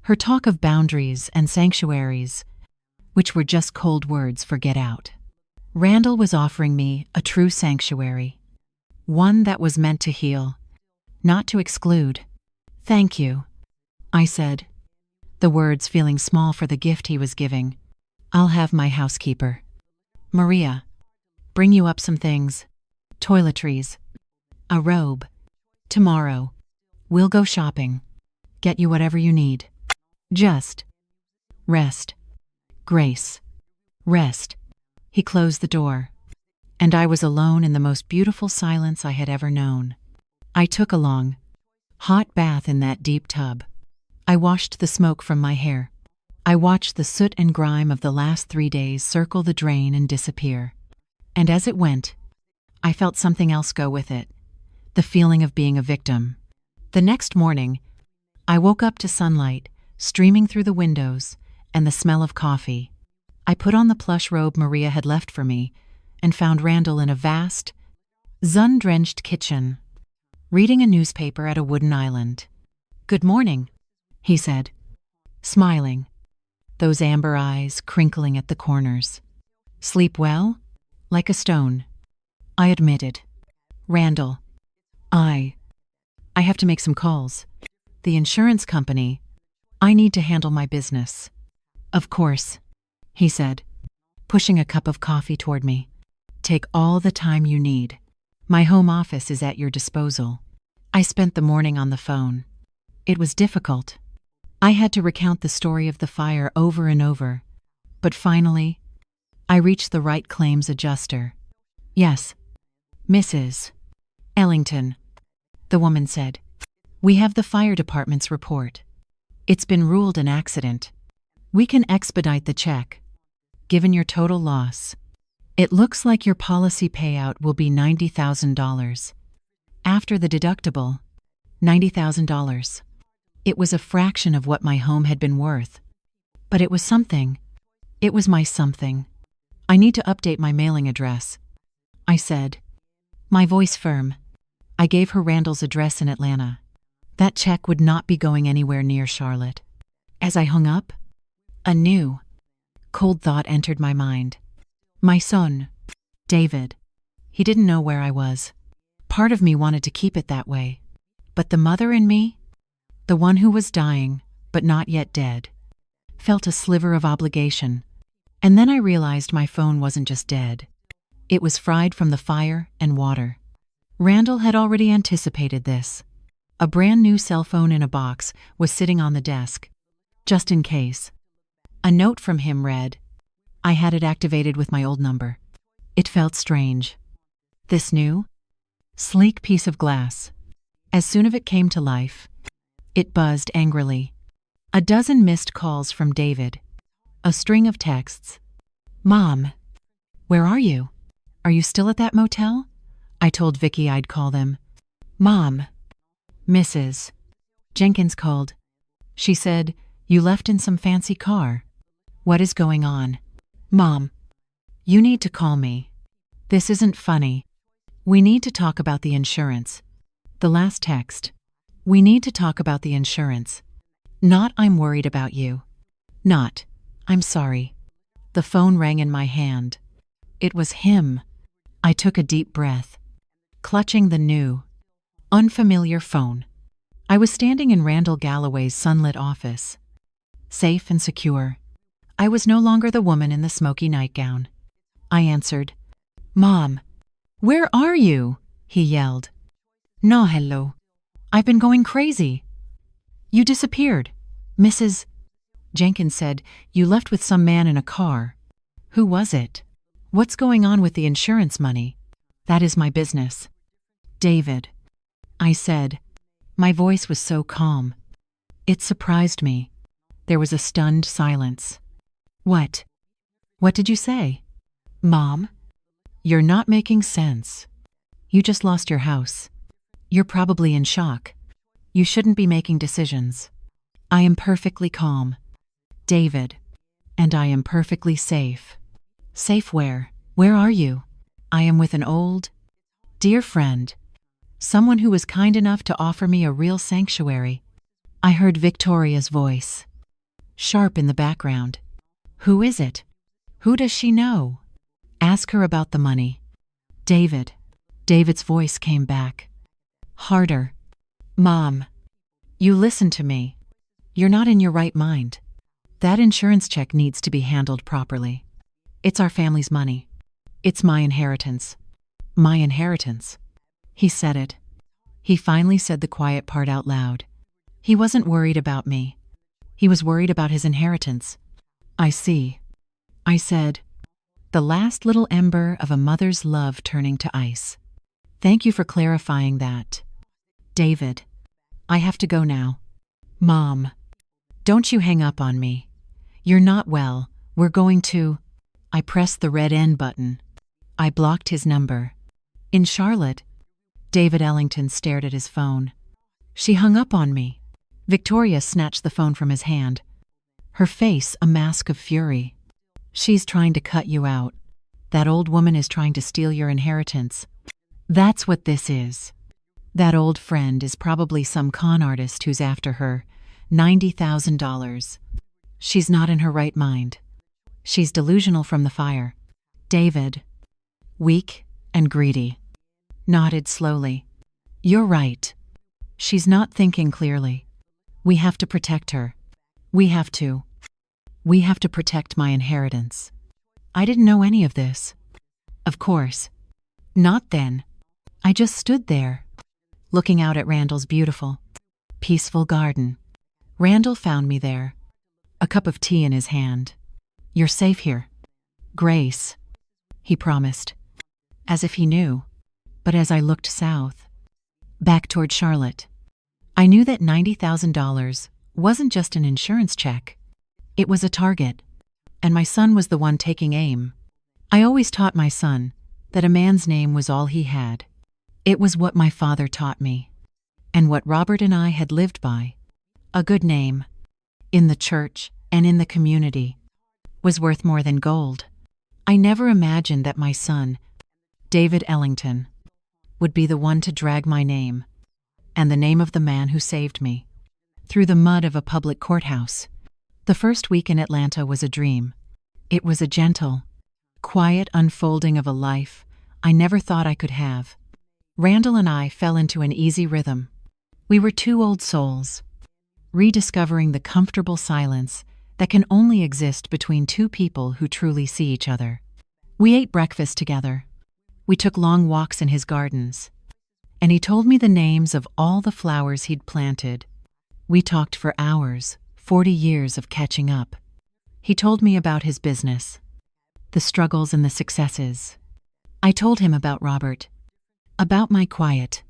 [SPEAKER 1] her talk of boundaries and sanctuaries, which were just cold words for get out. Randall was offering me a true sanctuary, one that was meant to heal, not to exclude. Thank you, I said, the words feeling small for the gift he was giving. I'll have my housekeeper, Maria, bring you up some things. Toiletries, a robe. Tomorrow, we'll go shopping. Get you whatever you need. Just rest. Grace, rest. He closed the door, and I was alone in the most beautiful silence I had ever known. I took a long, hot bath in that deep tub. I washed the smoke from my hair. I watched the soot and grime of the last 3 days circle the drain and disappear. And as it went, I felt something else go with it, the feeling of being a victim. The next morning, I woke up to sunlight streaming through the windows and the smell of coffee. I put on the plush robe Maria had left for me and found Randall in a vast, sun-drenched kitchen, reading a newspaper at a wooden island. "Good morning," he said, smiling, those amber eyes crinkling at the corners. "Sleep well?" "Like a stone," I admitted. "Randall, I have to make some calls. The insurance company. I need to handle my business." "Of course," he said, pushing a cup of coffee toward me. "Take all the time you need. My home office is at your disposal." I spent the morning on the phone. It was difficult. I had to recount the story of the fire over and over, but finally, I reached the right claims adjuster. "Yes, Mrs. Ellington," the woman said. "We have the fire department's report. It's been ruled an accident. We can expedite the check, given your total loss. It looks like your policy payout will be $90,000. After the deductible, $90,000. It was a fraction of what my home had been worth. But it was something. It was my something. I need to update my mailing address," I said, my voice firm. I gave her Randall's address in Atlanta. That check would not be going anywhere near Charlotte. As I hung up, a new, cold thought entered my mind. My son, David. He didn't know where I was. Part of me wanted to keep it that way. But the mother in me, the one who was dying, but not yet dead, felt a sliver of obligation. And then I realized my phone wasn't just dead. It was fried from the fire and water. Randall had already anticipated this. A brand new cell phone in a box was sitting on the desk, just in case. A note from him read, I had it activated with my old number. It felt strange. This new, sleek piece of glass. As soon as it came to life, it buzzed angrily. A dozen missed calls from David. A string of texts. Mom, where are you? Are you still at that motel? I told Vicky I'd call them. Mom, Mrs. Jenkins called. She said, you left in some fancy car. What is going on? Mom, you need to call me. This isn't funny. We need to talk about the insurance. The last text. We need to talk about the insurance. Not I'm worried about you. Not I'm sorry. The phone rang in my hand. It was him. I took a deep breath, clutching the new, unfamiliar phone. I was standing in Randall Galloway's sunlit office. Safe and secure. I was no longer the woman in the smoky nightgown. I answered. Mom, where are you? He yelled. No, hello. I've been going crazy. You disappeared. Mrs. Jenkins said, you left with some man in a car. Who was it? What's going on with the insurance money? That is my business. David, I said. My voice was so calm. It surprised me. There was a stunned silence. What? What did you say? Mom? You're not making sense. You just lost your house. You're probably in shock. You shouldn't be making decisions. I am perfectly calm. David. And I am perfectly safe. Safe where? Where are you? I am with an old, dear friend. Someone who was kind enough to offer me a real sanctuary. I heard Victoria's voice. Sharp in the background. Who is it? Who does she know? Ask her about the money. David. David's voice came back. Harder. Mom. You listen to me. You're not in your right mind. That insurance check needs to be handled properly. It's our family's money. It's my inheritance. My inheritance. He said it. He finally said the quiet part out loud. He wasn't worried about me. He was worried about his inheritance. I see. I said, the last little ember of a mother's love turning to ice. Thank you for clarifying that. David, I have to go now. Mom, don't you hang up on me. You're not well. We're going to... I pressed the red N button. I blocked his number. In Charlotte. David Ellington stared at his phone. She hung up on me. Victoria snatched the phone from his hand. Her face a mask of fury. She's trying to cut you out. That old woman is trying to steal your inheritance. That's what this is. That old friend is probably some con artist who's after her. $90,000. She's not in her right mind. She's delusional from the fire. David, weak and greedy, nodded slowly. You're right. She's not thinking clearly. We have to protect her. We have to protect my inheritance. I didn't know any of this. Of course. Not then. I just stood there, looking out at Randall's beautiful, peaceful garden. Randall found me there, a cup of tea in his hand. You're safe here. Grace, he promised, as if he knew. But as I looked south, back toward Charlotte, I knew that $90,000 wasn't just an insurance check. It was a target, and my son was the one taking aim. I always taught my son that a man's name was all he had. It was what my father taught me, and what Robert and I had lived by. A good name, in the church and in the community, was worth more than gold. I never imagined that my son, David Ellington, would be the one to drag my name, and the name of the man who saved me, through the mud of a public courthouse. The first week in Atlanta was a dream. It was a gentle, quiet unfolding of a life I never thought I could have. Randall and I fell into an easy rhythm. We were two old souls, rediscovering the comfortable silence that can only exist between two people who truly see each other. We ate breakfast together. We took long walks in his gardens, and he told me the names of all the flowers he'd planted. We talked for hours, 40 years of catching up. He told me about his business, the struggles and the successes. I told him about Robert, about my quiet,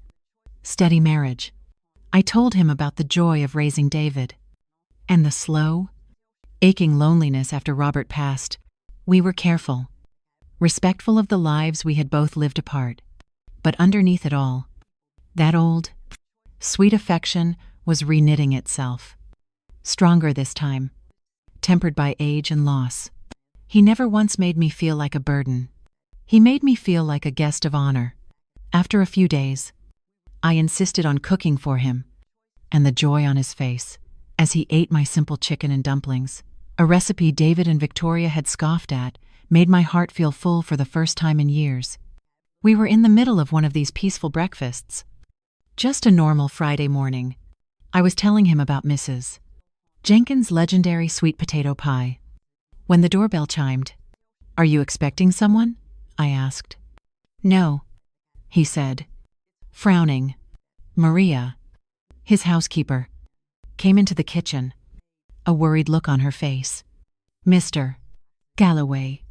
[SPEAKER 1] steady marriage. I told him about the joy of raising David. And the slow, aching loneliness after Robert passed. We were careful, respectful of the lives we had both lived apart. But underneath it all, that old, sweet affection was reknitting itself. Stronger this time, tempered by age and loss. He never once made me feel like a burden. He made me feel like a guest of honor. After a few days, I insisted on cooking for him, and the joy on his face as he ate my simple chicken and dumplings, a recipe David and Victoria had scoffed at, made my heart feel full for the first time in years. We were in the middle of one of these peaceful breakfasts. Just a normal Friday morning. I was telling him about Mrs. Jenkins' legendary sweet potato pie. When the doorbell chimed, "Are you expecting someone?" I asked. "No," he said, frowning. Maria, his housekeeper, came into the kitchen, a worried look on her face. "Mr. Galloway,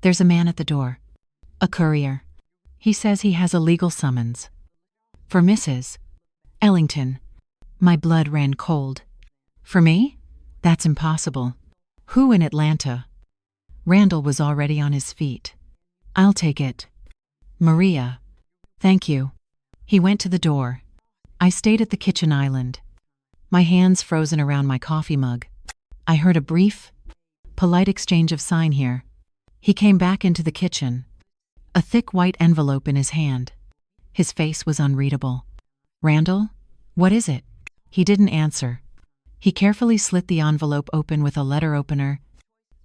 [SPEAKER 1] there's a man at the door. A courier. He says he has a legal summons. For Mrs. Ellington." My blood ran cold. "For me? That's impossible. Who in Atlanta?" Randall was already on his feet. "I'll take it." "Maria." "Thank you." He went to the door. I stayed at the kitchen island, my hands frozen around my coffee mug. I heard a brief, polite exchange of sign here. He came back into the kitchen, a thick white envelope in his hand. His face was unreadable. "Randall, what is it?" He didn't answer. He carefully slit the envelope open with a letter opener,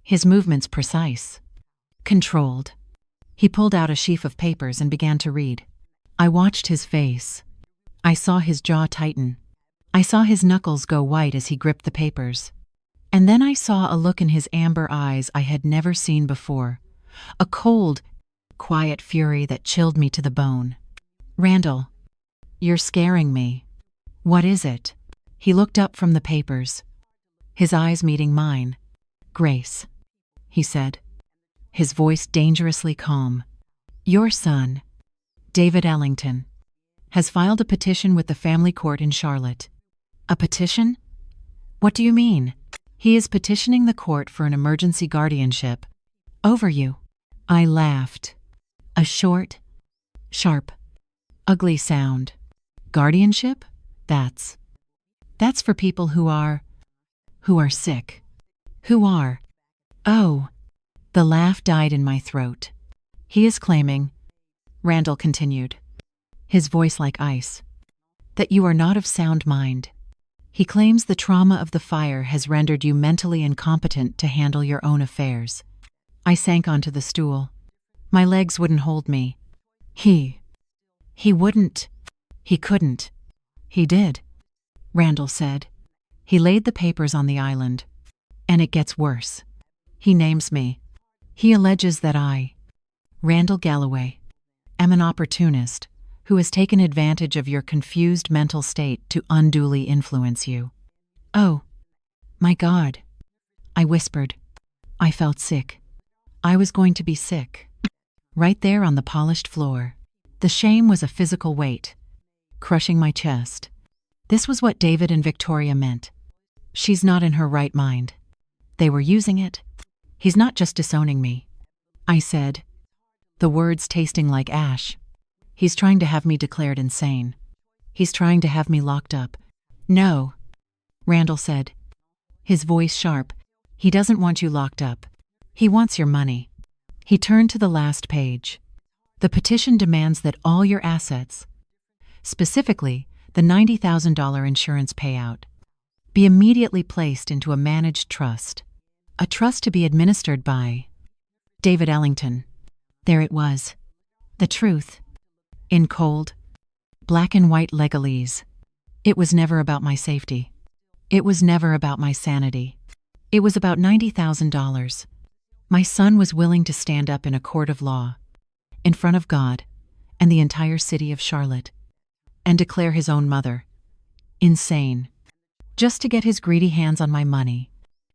[SPEAKER 1] his movements precise, controlled. He pulled out a sheaf of papers and began to read. I watched his face. I saw his jaw tighten. I saw his knuckles go white as he gripped the papers. And then I saw a look in his amber eyes I had never seen before, a cold, quiet fury that chilled me to the bone. "Randall, you're scaring me." "What is it?" He looked up from the papers, his eyes meeting mine. "Grace," he said, his voice dangerously calm. "Your son, David Ellington, has filed a petition with the family court in Charlotte." "A petition? What do you mean?" "He is petitioning the court for an emergency guardianship over you." I laughed. A short, sharp, ugly sound. Guardianship? That's for people who are sick. Who are? Oh. The laugh died in my throat. "He is claiming," Randall continued, his voice like ice, "that you are not of sound mind. He claims the trauma of the fire has rendered you mentally incompetent to handle your own affairs." I sank onto the stool. My legs wouldn't hold me. He wouldn't. He couldn't. "He did," Randall said. He laid the papers on the island. "And it gets worse. He names me. He alleges that I, Randall Galloway, am an opportunist who has taken advantage of your confused mental state to unduly influence you." "Oh, my God," I whispered. I felt sick. I was going to be sick. Right there on the polished floor. The shame was a physical weight, crushing my chest. This was what David and Victoria meant. She's not in her right mind. They were using it. He's not just disowning me, I said, the words tasting like ash. He's trying to have me declared insane. He's trying to have me locked up. "No," Randall said, his voice sharp. "He doesn't want you locked up. He wants your money." He turned to the last page. "The petition demands that all your assets, specifically the $90,000 insurance payout, be immediately placed into a managed trust. A trust to be administered by David Ellington." There it was. The truth. In cold, black and white legalese. It was never about my safety. It was never about my sanity. It was about $90,000. My son was willing to stand up in a court of law, in front of God and the entire city of Charlotte, and declare his own mother insane, just to get his greedy hands on my money.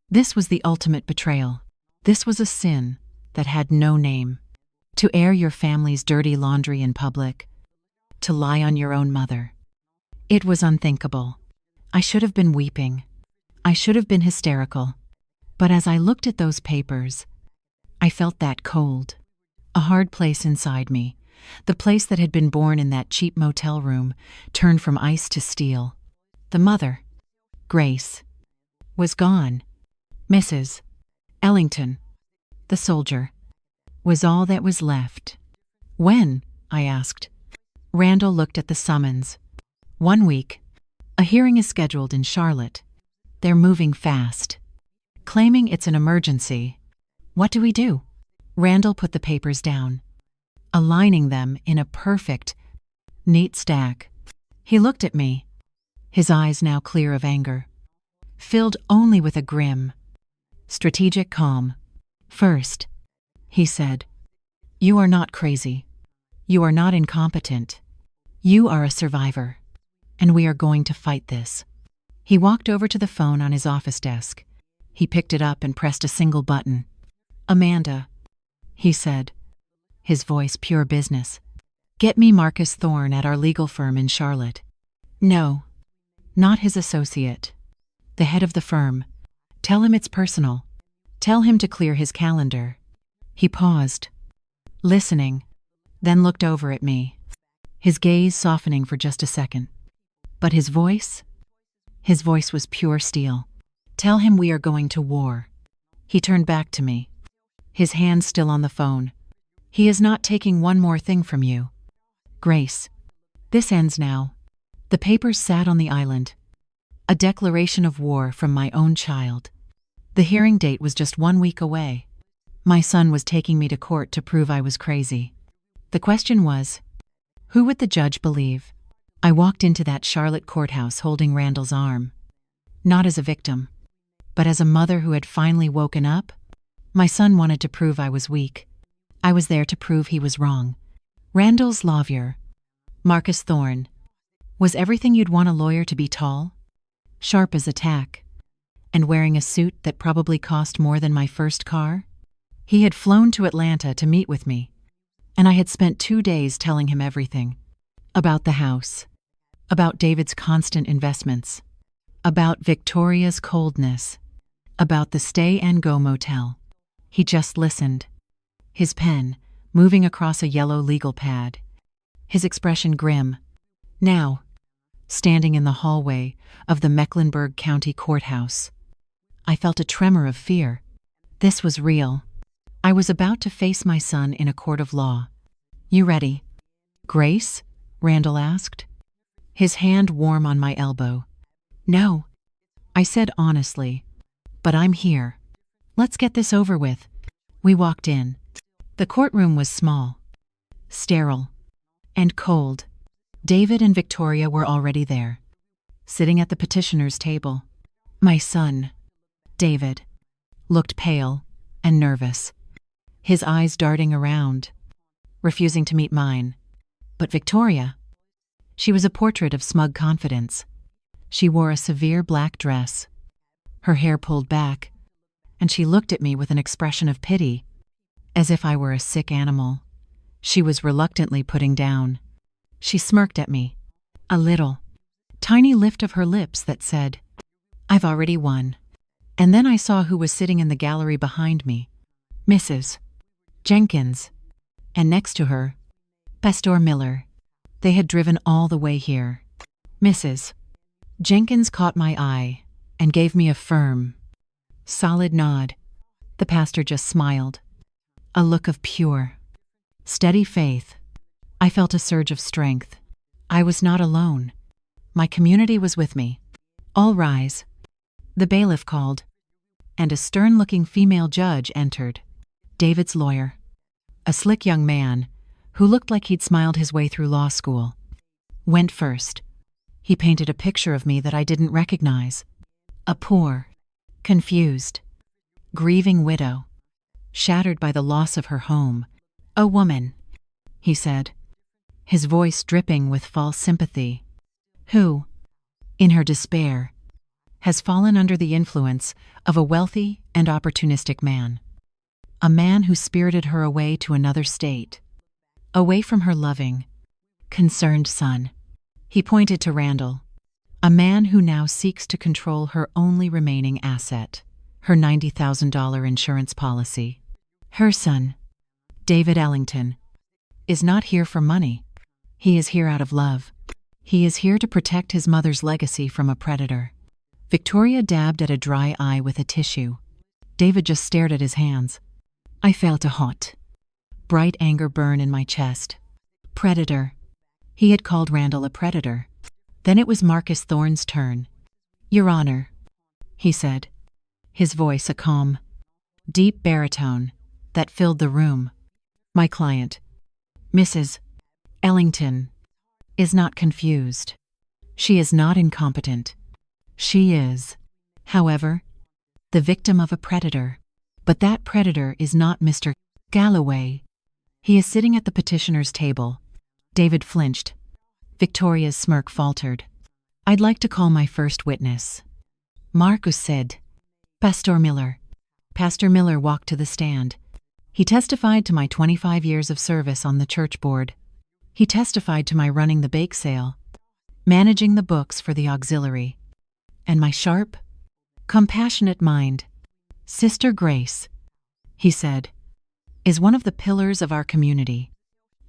[SPEAKER 1] This was the ultimate betrayal. This was a sin that had no name. To air your family's dirty laundry in public, to lie on your own mother. It was unthinkable. I should have been weeping. I should have been hysterical. But as I looked at those papers, I felt that cold, a hard place inside me, the place that had been born in that cheap motel room, turned from ice to steel. The mother, Grace, was gone. Mrs. Ellington, the soldier, was all that was left. When? I asked. Randall looked at the summons. 1 week. A hearing is scheduled in Charlotte. They're moving fast, claiming it's an emergency. What do we do? Randall put the papers down, aligning them in a perfect, neat stack. He looked at me, his eyes now clear of anger, filled only with a grim, strategic calm. First, he said, you are not crazy. You are not incompetent. You are a survivor, and we are going to fight this. He walked over to the phone on his office desk. He picked it up and pressed a single button. Amanda, he said, his voice pure business. Get me Marcus Thorne at our legal firm in Charlotte. No, not his associate. The head of the firm. Tell him it's personal. Tell him to clear his calendar. He paused, listening, then looked over at me, his gaze softening for just a second. But his voice was pure steel. Tell him we are going to war. He turned back to me, his hand still on the phone. He is not taking one more thing from you. Grace, this ends now. The papers sat on the island. A declaration of war from my own child. The hearing date was just 1 week away. My son was taking me to court to prove I was crazy. The question was, who would the judge believe? I walked into that Charlotte courthouse holding Randall's arm. Not as a victim, but as a mother who had finally woken up. My son wanted to prove I was weak. I was there to prove he was wrong. Randall's lawyer, Marcus Thorne, was everything you'd want a lawyer to be: tall, sharp as a tack, and wearing a suit that probably cost more than my first car. He had flown to Atlanta to meet with me, and I had spent 2 days telling him everything. About the house, about David's constant investments, about Victoria's coldness, about the stay-and-go motel. He just listened, his pen moving across a yellow legal pad, his expression grim. Now, standing in the hallway of the Mecklenburg County Courthouse, I felt a tremor of fear. This was real. I was about to face my son in a court of law. You ready? Grace? Randall asked, his hand warm on my elbow. No, I said honestly, but I'm here. Let's get this over with. We walked in. The courtroom was small, sterile, and cold. David and Victoria were already there, sitting at the petitioner's table. My son, David, looked pale and nervous, his eyes darting around, refusing to meet mine. But Victoria, she was a portrait of smug confidence. She wore a severe black dress, her hair pulled back, and she looked at me with an expression of pity, as if I were a sick animal she was reluctantly putting down. She smirked at me, a little, tiny lift of her lips that said, I've already won. And then I saw who was sitting in the gallery behind me, Mrs. Jenkins, and next to her, Pastor Miller. They had driven all the way here. Mrs. Jenkins caught my eye and gave me a firm, solid nod. The pastor just smiled, a look of pure, steady faith. I felt a surge of strength. I was not alone. My community was with me. All rise. The bailiff called, and a stern-looking female judge entered. David's lawyer, a slick young man who looked like he'd smiled his way through law school, went first. He painted a picture of me that I didn't recognize. A poor, confused, grieving widow, shattered by the loss of her home. A woman, he said, his voice dripping with false sympathy, who, in her despair, has fallen under the influence of a wealthy and opportunistic man. A man who spirited her away to another state, away from her loving, concerned son. He pointed to Randall. A man who now seeks to control her only remaining asset, her $90,000 insurance policy. Her son, David Ellington, is not here for money. He is here out of love. He is here to protect his mother's legacy from a predator. Victoria dabbed at a dry eye with a tissue. David just stared at his hands. I felt a hot, bright anger burn in my chest. Predator. He had called Randall a predator. Then it was Marcus Thorne's turn. Your Honor, he said, his voice a calm, deep baritone that filled the room. My client, Mrs. Ellington, is not confused. She is not incompetent. She is, however, the victim of a predator. But that predator is not Mr. Galloway. He is sitting at the petitioner's table. David flinched. Victoria's smirk faltered. I'd like to call my first witness. Marcus said. Pastor Miller. Pastor Miller walked to the stand. He testified to my 25 years of service on the church board. He testified to my running the bake sale, managing the books for the auxiliary, and my sharp, compassionate mind. Sister Grace, he said, is one of the pillars of our community.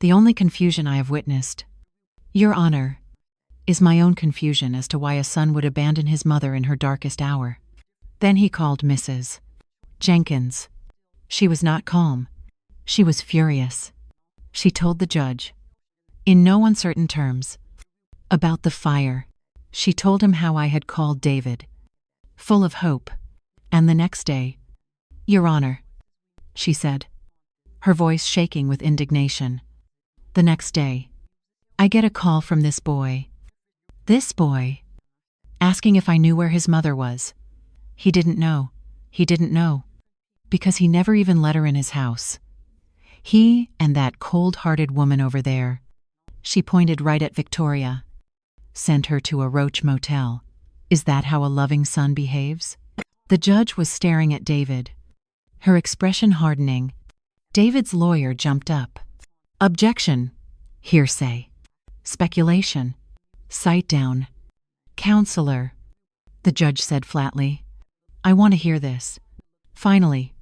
[SPEAKER 1] The only confusion I have witnessed, Your Honor, is my own confusion as to why a son would abandon his mother in her darkest hour. Then he called Mrs. Jenkins. She was not calm. She was furious. She told the judge, in no uncertain terms, about the fire. She told him how I had called David, full of hope, and the next day, Your Honor, she said, her voice shaking with indignation. The next day, I get a call from this boy, asking if I knew where his mother was. He didn't know, because he never even let her in his house. He and that cold-hearted woman over there, she pointed right at Victoria, sent her to a Roach motel. Is that how a loving son behaves? The judge was staring at David, her expression hardening. David's lawyer jumped up. Objection. Hearsay. Speculation. Cite down. Counselor. The judge said flatly. I want to hear this. Finally,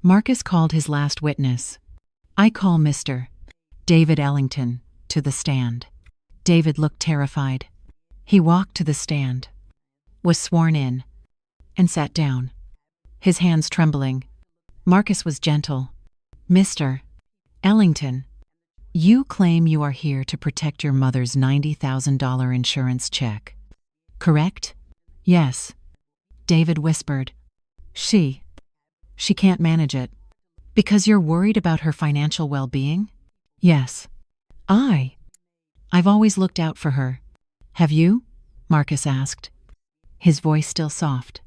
[SPEAKER 1] Marcus called his last witness. I call Mr. David Ellington to the stand. David looked terrified. He walked to the stand, was sworn in, and sat down, his hands trembling. Marcus was gentle. Mr. Ellington, you claim you are here to protect your mother's $90,000 insurance check, correct? Yes, David whispered. She can't manage it. Because you're worried about her financial well-being? Yes. I've always looked out for her. Have you? Marcus asked, his voice still soft.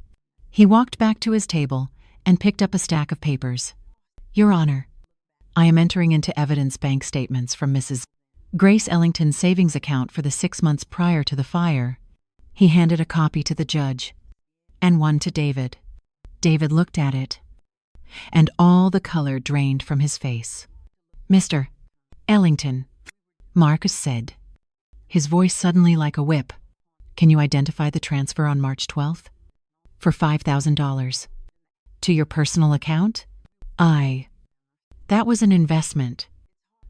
[SPEAKER 1] He walked back to his table and picked up a stack of papers. Your Honor, I am entering into evidence bank statements from Mrs. Grace Ellington's savings account for the 6 months prior to the fire. He handed a copy to the judge, and one to David. David looked at it, and all the color drained from his face. Mr. Ellington, Marcus said, his voice suddenly like a whip. Can you identify the transfer on March 12th? For $5,000. To your personal account? That was an investment.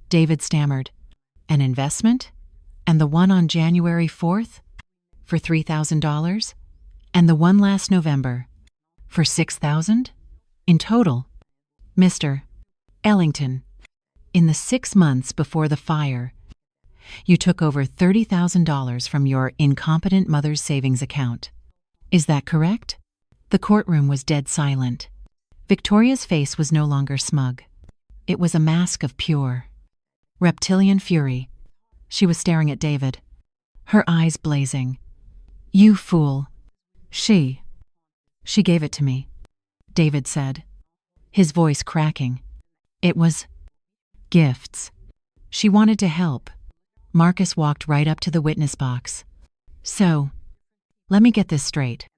[SPEAKER 1] David stammered. An investment? And the one on January 4th? For $3,000? And the one last November? For $6,000? In total? Mr. Ellington, in the 6 months before the fire, you took over $30,000 from your incompetent mother's savings account. Is that correct? The courtroom was dead silent. Victoria's face was no longer smug. It was a mask of pure, reptilian fury. She was staring at David, her eyes blazing. You fool. She gave it to me, David said, his voice cracking. It was gifts. She wanted to help. Marcus walked right up to the witness box. So, let me get this straight.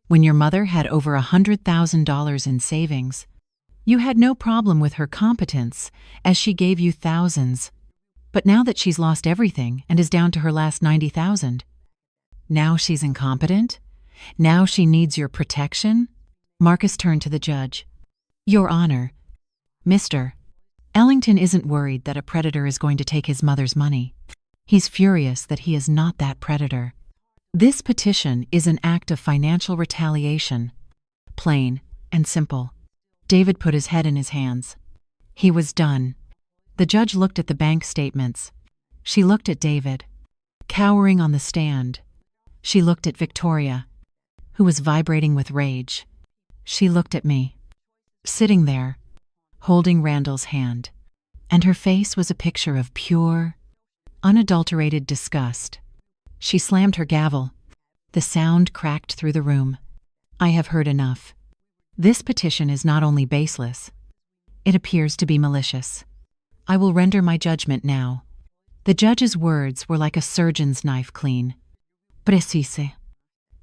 [SPEAKER 1] When your mother had over $100,000 in savings, you had no problem with her competence, as she gave you thousands. But now that she's lost everything and is down to her last $90,000, Now she's incompetent? Now she needs your protection? Marcus turned to the judge. Your Honor, Mr. Ellington isn't worried that a predator is going to take his mother's money. He's furious that he is not that predator. This petition is an act of financial retaliation. Plain and simple. David put his head in his hands. He was done. The judge looked at the bank statements. She looked at David, cowering on the stand. She looked at Victoria, who was vibrating with rage. She looked at me, sitting there, holding Randall's hand, and her face was a picture of pure, unadulterated disgust. She slammed her gavel. The sound cracked through the room. I have heard enough. This petition is not only baseless, it appears to be malicious. I will render my judgment now. The judge's words were like a surgeon's knife clean, precise,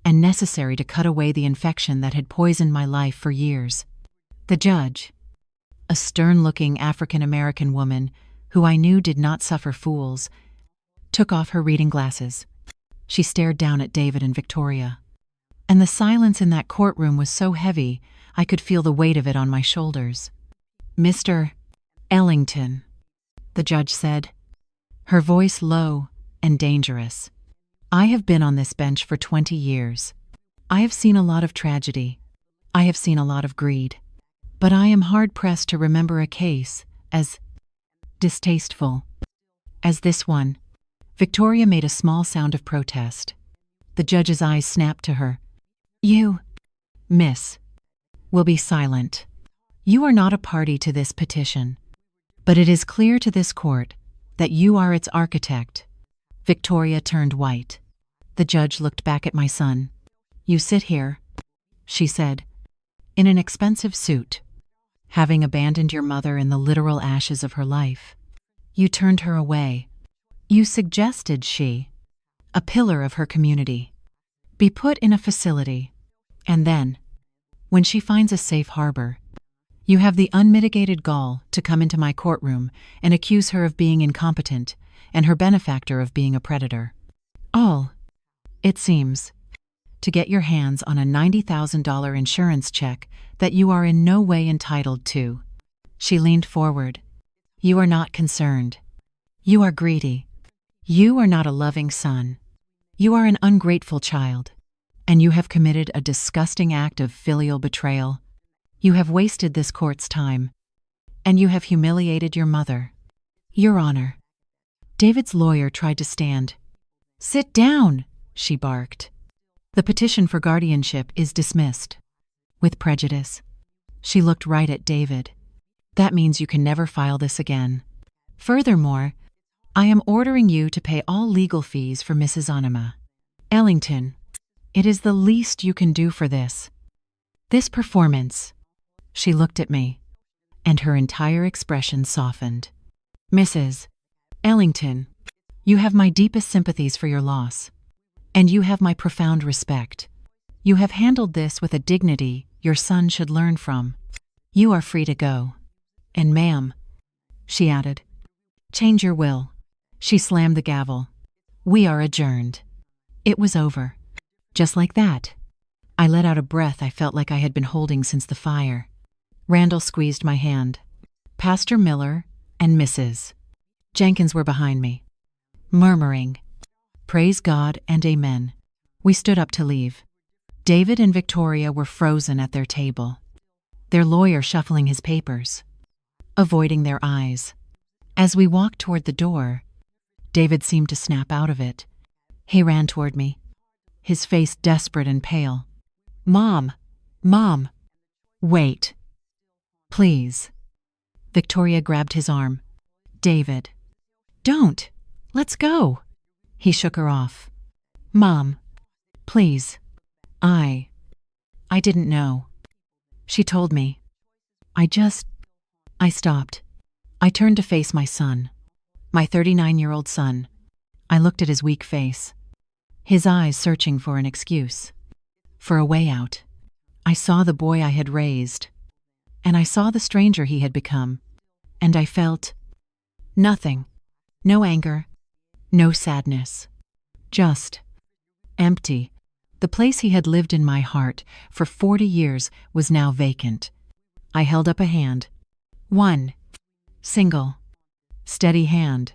[SPEAKER 1] and necessary to cut away the infection that had poisoned my life for years. The judge, a stern-looking African-American woman who I knew did not suffer fools, took off her reading glasses. She stared down at David and Victoria. And the silence in that courtroom was so heavy I could feel the weight of it on my shoulders. Mr. Ellington, the judge said, her voice low and dangerous. I have been on this bench for 20 years. I have seen a lot of tragedy. I have seen a lot of greed. But I am hard-pressed to remember a case as distasteful as this one. Victoria made a small sound of protest. The judge's eyes snapped to her. You, miss, will be silent. You are not a party to this petition. But it is clear to this court that you are its architect. Victoria turned white. The judge looked back at my son. You sit here, she said, in an expensive suit, having abandoned your mother in the literal ashes of her life. You turned her away. You suggested she, a pillar of her community, be put in a facility, and then, when she finds a safe harbor, you have the unmitigated gall to come into my courtroom and accuse her of being incompetent and her benefactor of being a predator. All, it seems, to get your hands on a $90,000 insurance check that you are in no way entitled to. She leaned forward. You are not concerned. You are greedy. You are not a loving son. You are an ungrateful child, and you have committed a disgusting act of filial betrayal. You have wasted this court's time, and you have humiliated your mother. Your Honor. David's lawyer tried to stand. Sit down, she barked. The petition for guardianship is dismissed. With prejudice. She looked right at David. That means you can never file this again. Furthermore, I am ordering you to pay all legal fees for Mrs. Onema. Ellington, it is the least you can do for this. This performance. She looked at me, and her entire expression softened. Mrs. Ellington, you have my deepest sympathies for your loss, and you have my profound respect. You have handled this with a dignity your son should learn from. You are free to go. And ma'am, she added, change your will. She slammed the gavel. We are adjourned. It was over. Just like that. I let out a breath I felt like I had been holding since the fire. Randall squeezed my hand. Pastor Miller and Mrs. Jenkins were behind me, murmuring, Praise God and Amen. We stood up to leave. David and Victoria were frozen at their table, their lawyer shuffling his papers, avoiding their eyes. As we walked toward the door, David seemed to snap out of it. He ran toward me, his face desperate and pale. Mom! Mom! Wait. Please. Victoria grabbed his arm. David. Don't. Let's go. He shook her off. Mom. Please. I didn't know. She told me. I stopped. I turned to face my son, my 39-year-old son. I looked at his weak face, his eyes searching for an excuse, for a way out. I saw the boy I had raised, and I saw the stranger he had become, and I felt nothing. No anger, no sadness, just empty. The place he had lived in my heart for 40 years was now vacant. I held up a hand. One. Single. Steady hand.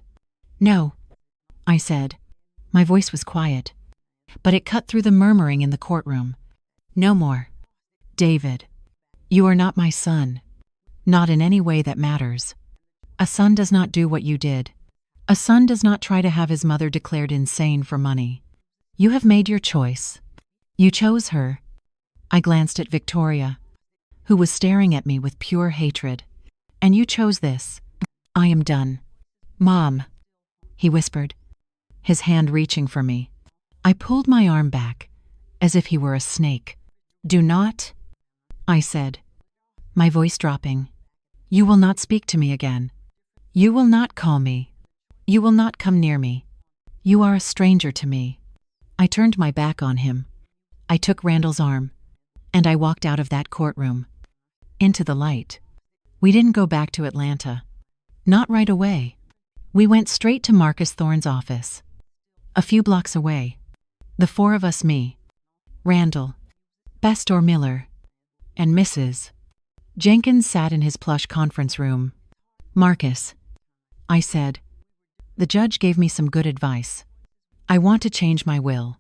[SPEAKER 1] No, I said. My voice was quiet, but it cut through the murmuring in the courtroom. No more. David, you are not my son. Not in any way that matters. A son does not do what you did. A son does not try to have his mother declared insane for money. You have made your choice. You chose her. I glanced at Victoria, who was staring at me with pure hatred. And you chose this. I am done. Mom, he whispered, his hand reaching for me. I pulled my arm back, as if he were a snake. Do not, I said, my voice dropping. You will not speak to me again. You will not call me. You will not come near me. You are a stranger to me. I turned my back on him. I took Randall's arm, and I walked out of that courtroom. Into the light. We didn't go back to Atlanta. Not right away. We went straight to Marcus Thorne's office. A few blocks away. The four of us, me, Randall, Pastor Miller, and Mrs. Jenkins sat in his plush conference room. Marcus, I said. The judge gave me some good advice. I want to change my will.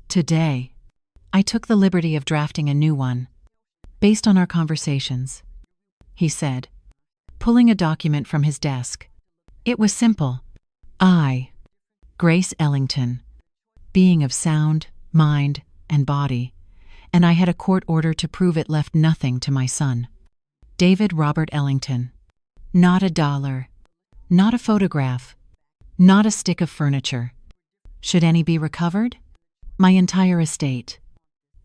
[SPEAKER 1] Today, I took the liberty of drafting a new one, based on our conversations, he said, pulling a document from his desk. It was simple. I, Grace Ellington, being of sound, mind, and body, and I had a court order to prove it left nothing to my son. David Robert Ellington. Not a dollar. Not a photograph. Not a stick of furniture. Should any be recovered? My entire estate,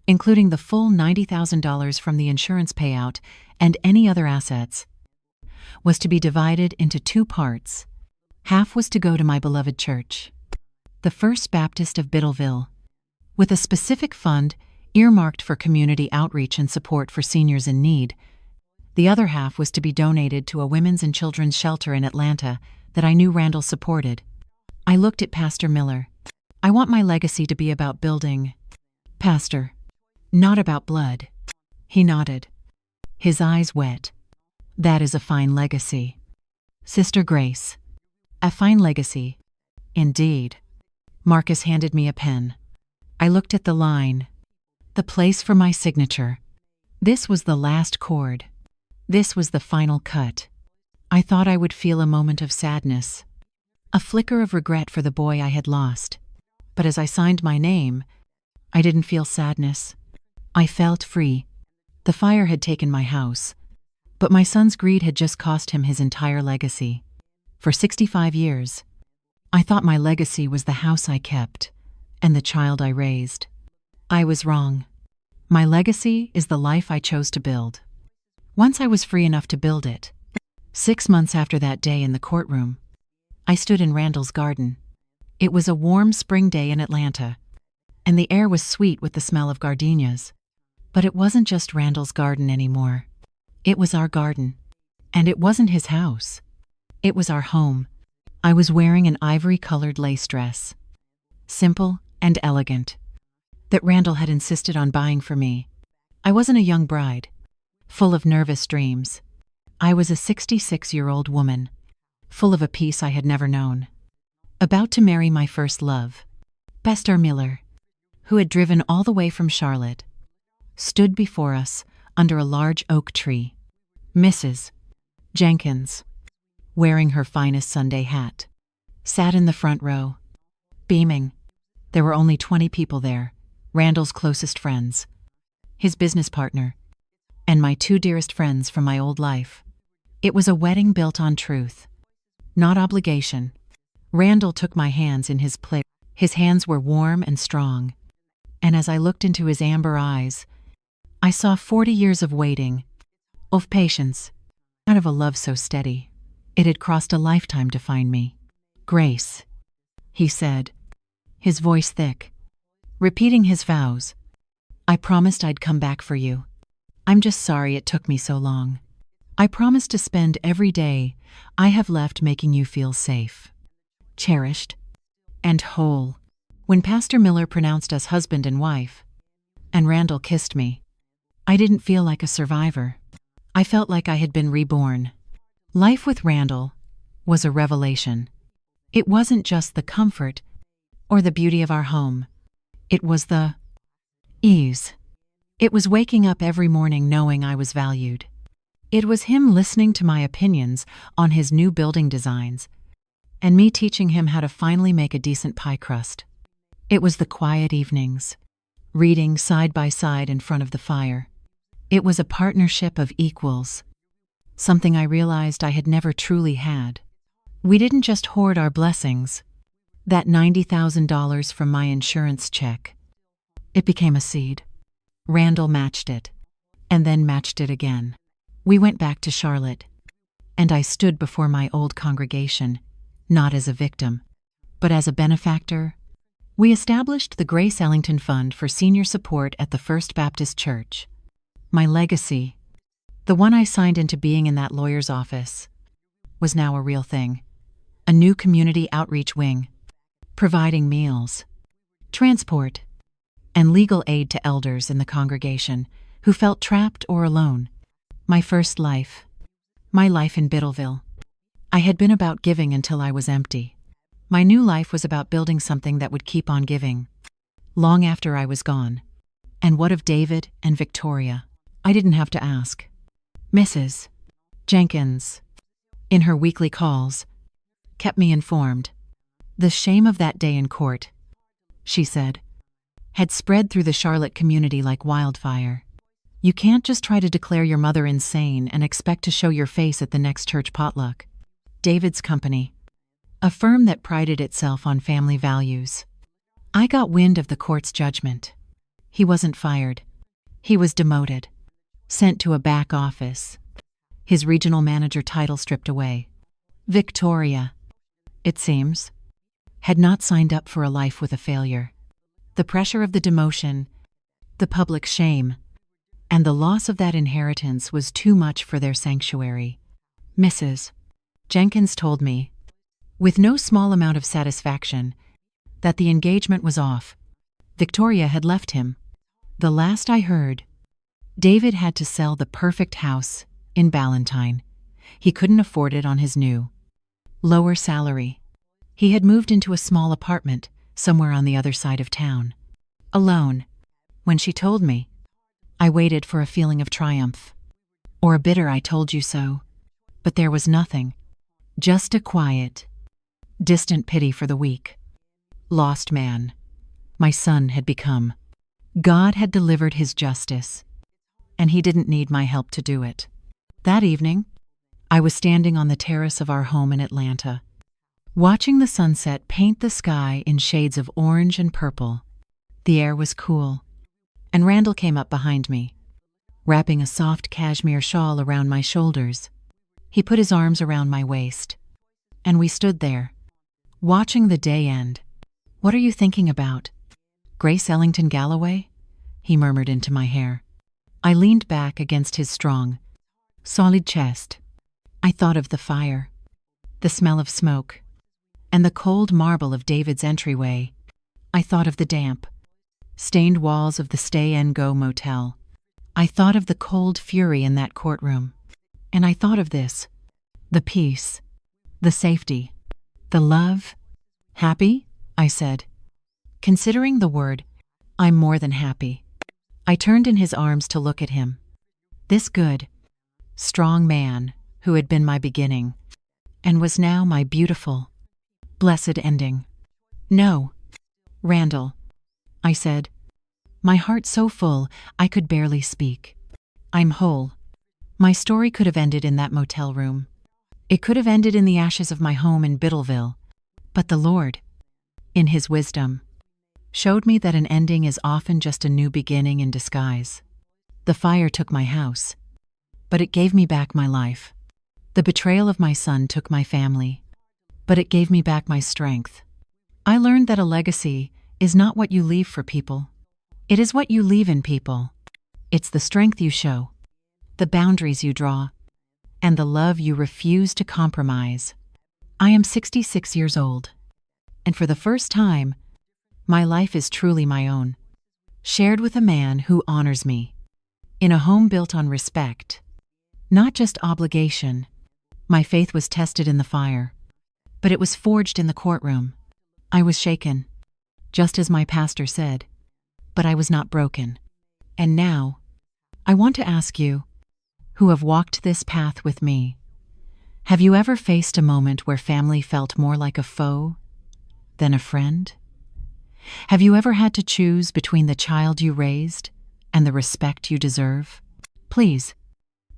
[SPEAKER 1] including the full $90,000 from the insurance payout and any other assets, was to be divided into two parts. Half was to go to my beloved church, the First Baptist of Biddleville, with a specific fund earmarked for community outreach and support for seniors in need. The other half was to be donated to a women's and children's shelter in Atlanta that I knew Randall supported. I looked at Pastor Miller. I want my legacy to be about building. Pastor, not about blood. He nodded, his eyes wet. That is a fine legacy. Sister Grace. A fine legacy. Indeed. Marcus handed me a pen. I looked at the line. The place for my signature. This was the last chord. This was the final cut. I thought I would feel a moment of sadness, a flicker of regret for the boy I had lost. But as I signed my name, I didn't feel sadness. I felt free. The fire had taken my house, but my son's greed had just cost him his entire legacy. For 65 years, I thought my legacy was the house I kept and the child I raised. I was wrong. My legacy is the life I chose to build. Once I was free enough to build it. 6 months after that day in the courtroom, I stood in Randall's garden. It was a warm spring day in Atlanta, and the air was sweet with the smell of gardenias. But it wasn't just Randall's garden anymore. It was our garden. And it wasn't his house. It was our home. I was wearing an ivory-colored lace dress, simple and elegant, that Randall had insisted on buying for me. I wasn't a young bride, full of nervous dreams. I was a 66-year-old woman, full of a peace I had never known. About to marry my first love, Pastor Miller, who had driven all the way from Charlotte, stood before us under a large oak tree. Mrs. Jenkins, wearing her finest Sunday hat, sat in the front row, beaming. There were only 20 people there, Randall's closest friends, his business partner, and my 2 dearest friends from my old life. It was a wedding built on truth, not obligation. Randall took my hands in his place. His hands were warm and strong, and as I looked into his amber eyes, I saw 40 years of waiting, of patience, out of a love so steady. It had crossed a lifetime to find me. Grace, he said, his voice thick, repeating his vows. I promised I'd come back for you. I'm just sorry it took me so long. I promised to spend every day I have left making you feel safe, cherished, and whole. When Pastor Miller pronounced us husband and wife, and Randall kissed me, I didn't feel like a survivor. I felt like I had been reborn. Life with Randall was a revelation. It wasn't just the comfort or the beauty of our home. It was the ease. It was waking up every morning knowing I was valued. It was him listening to my opinions on his new building designs, and me teaching him how to finally make a decent pie crust. It was the quiet evenings, reading side by side in front of the fire. It was a partnership of equals, something I realized I had never truly had. We didn't just hoard our blessings, that $90,000 from my insurance check. It became a seed. Randall matched it, and then matched it again. We went back to Charlotte, and I stood before my old congregation, not as a victim, but as a benefactor. We established the Grace Ellington Fund for senior support at the First Baptist Church. My legacy, the one I signed into being in that lawyer's office, was now a real thing. A new community outreach wing, providing meals, transport, and legal aid to elders in the congregation who felt trapped or alone. My first life, my life in Biddleville. I had been about giving until I was empty. My new life was about building something that would keep on giving, long after I was gone. And what of David and Victoria? I didn't have to ask. Mrs. Jenkins, in her weekly calls, kept me informed. The shame of that day in court, she said, had spread through the Charlotte community like wildfire. You can't just try to declare your mother insane and expect to show your face at the next church potluck. David's Company, a firm that prided itself on family values. I got wind of the court's judgment. He wasn't fired. He was demoted, sent to a back office, his regional manager title stripped away. Victoria, it seems, had not signed up for a life with a failure. The pressure of the demotion, the public shame, and the loss of that inheritance was too much for their sanctuary. Mrs. Jenkins told me, with no small amount of satisfaction, that the engagement was off. Victoria had left him. The last I heard, David had to sell the perfect house in Ballantyne. He couldn't afford it on his new, lower salary. He had moved into a small apartment somewhere on the other side of town. Alone. When she told me, I waited for a feeling of triumph, or a bitter "I told you so." But there was nothing. Just a quiet, distant pity for the weak, lost man my son had become. God had delivered his justice, and he didn't need my help to do it. That evening, I was standing on the terrace of our home in Atlanta, watching the sunset paint the sky in shades of orange and purple. The air was cool, and Randall came up behind me, wrapping a soft cashmere shawl around my shoulders. He put his arms around my waist, and we stood there, watching the day end. "What are you thinking about? Grace Ellington Galloway?" he murmured into my hair. I leaned back against his strong, solid chest. I thought of the fire, the smell of smoke, and the cold marble of David's entryway. I thought of the damp, stained walls of the Stay and Go motel. I thought of the cold fury in that courtroom. And I thought of this, the peace, the safety, the love. "Happy?" I said. Considering the word, I'm more than happy. I turned in his arms to look at him. This good, strong man who had been my beginning and was now my beautiful, blessed ending. "No, Randall," I said, my heart so full I could barely speak. "I'm whole." My story could have ended in that motel room. It could have ended in the ashes of my home in Biddleville. But the Lord, in His wisdom, showed me that an ending is often just a new beginning in disguise. The fire took my house, but it gave me back my life. The betrayal of my son took my family, but it gave me back my strength. I learned that a legacy is not what you leave for people. It is what you leave in people. It's the strength you show, the boundaries you draw, and the love you refuse to compromise. I am 66 years old, and for the first time, My life is truly my own, shared with a man who honors me. In a home built on respect, not just obligation. My faith was tested in the fire, but it was forged in the courtroom. I was shaken, just as my pastor said, but I was not broken. And now, I want to ask you, who have walked this path with me, have you ever faced a moment where family felt more like a foe than a friend? Have you ever had to choose between the child you raised and the respect you deserve? Please,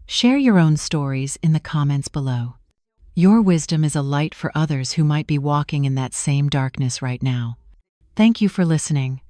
[SPEAKER 1] share your own stories in the comments below. Your wisdom is a light for others who might be walking in that same darkness right now. Thank you for listening.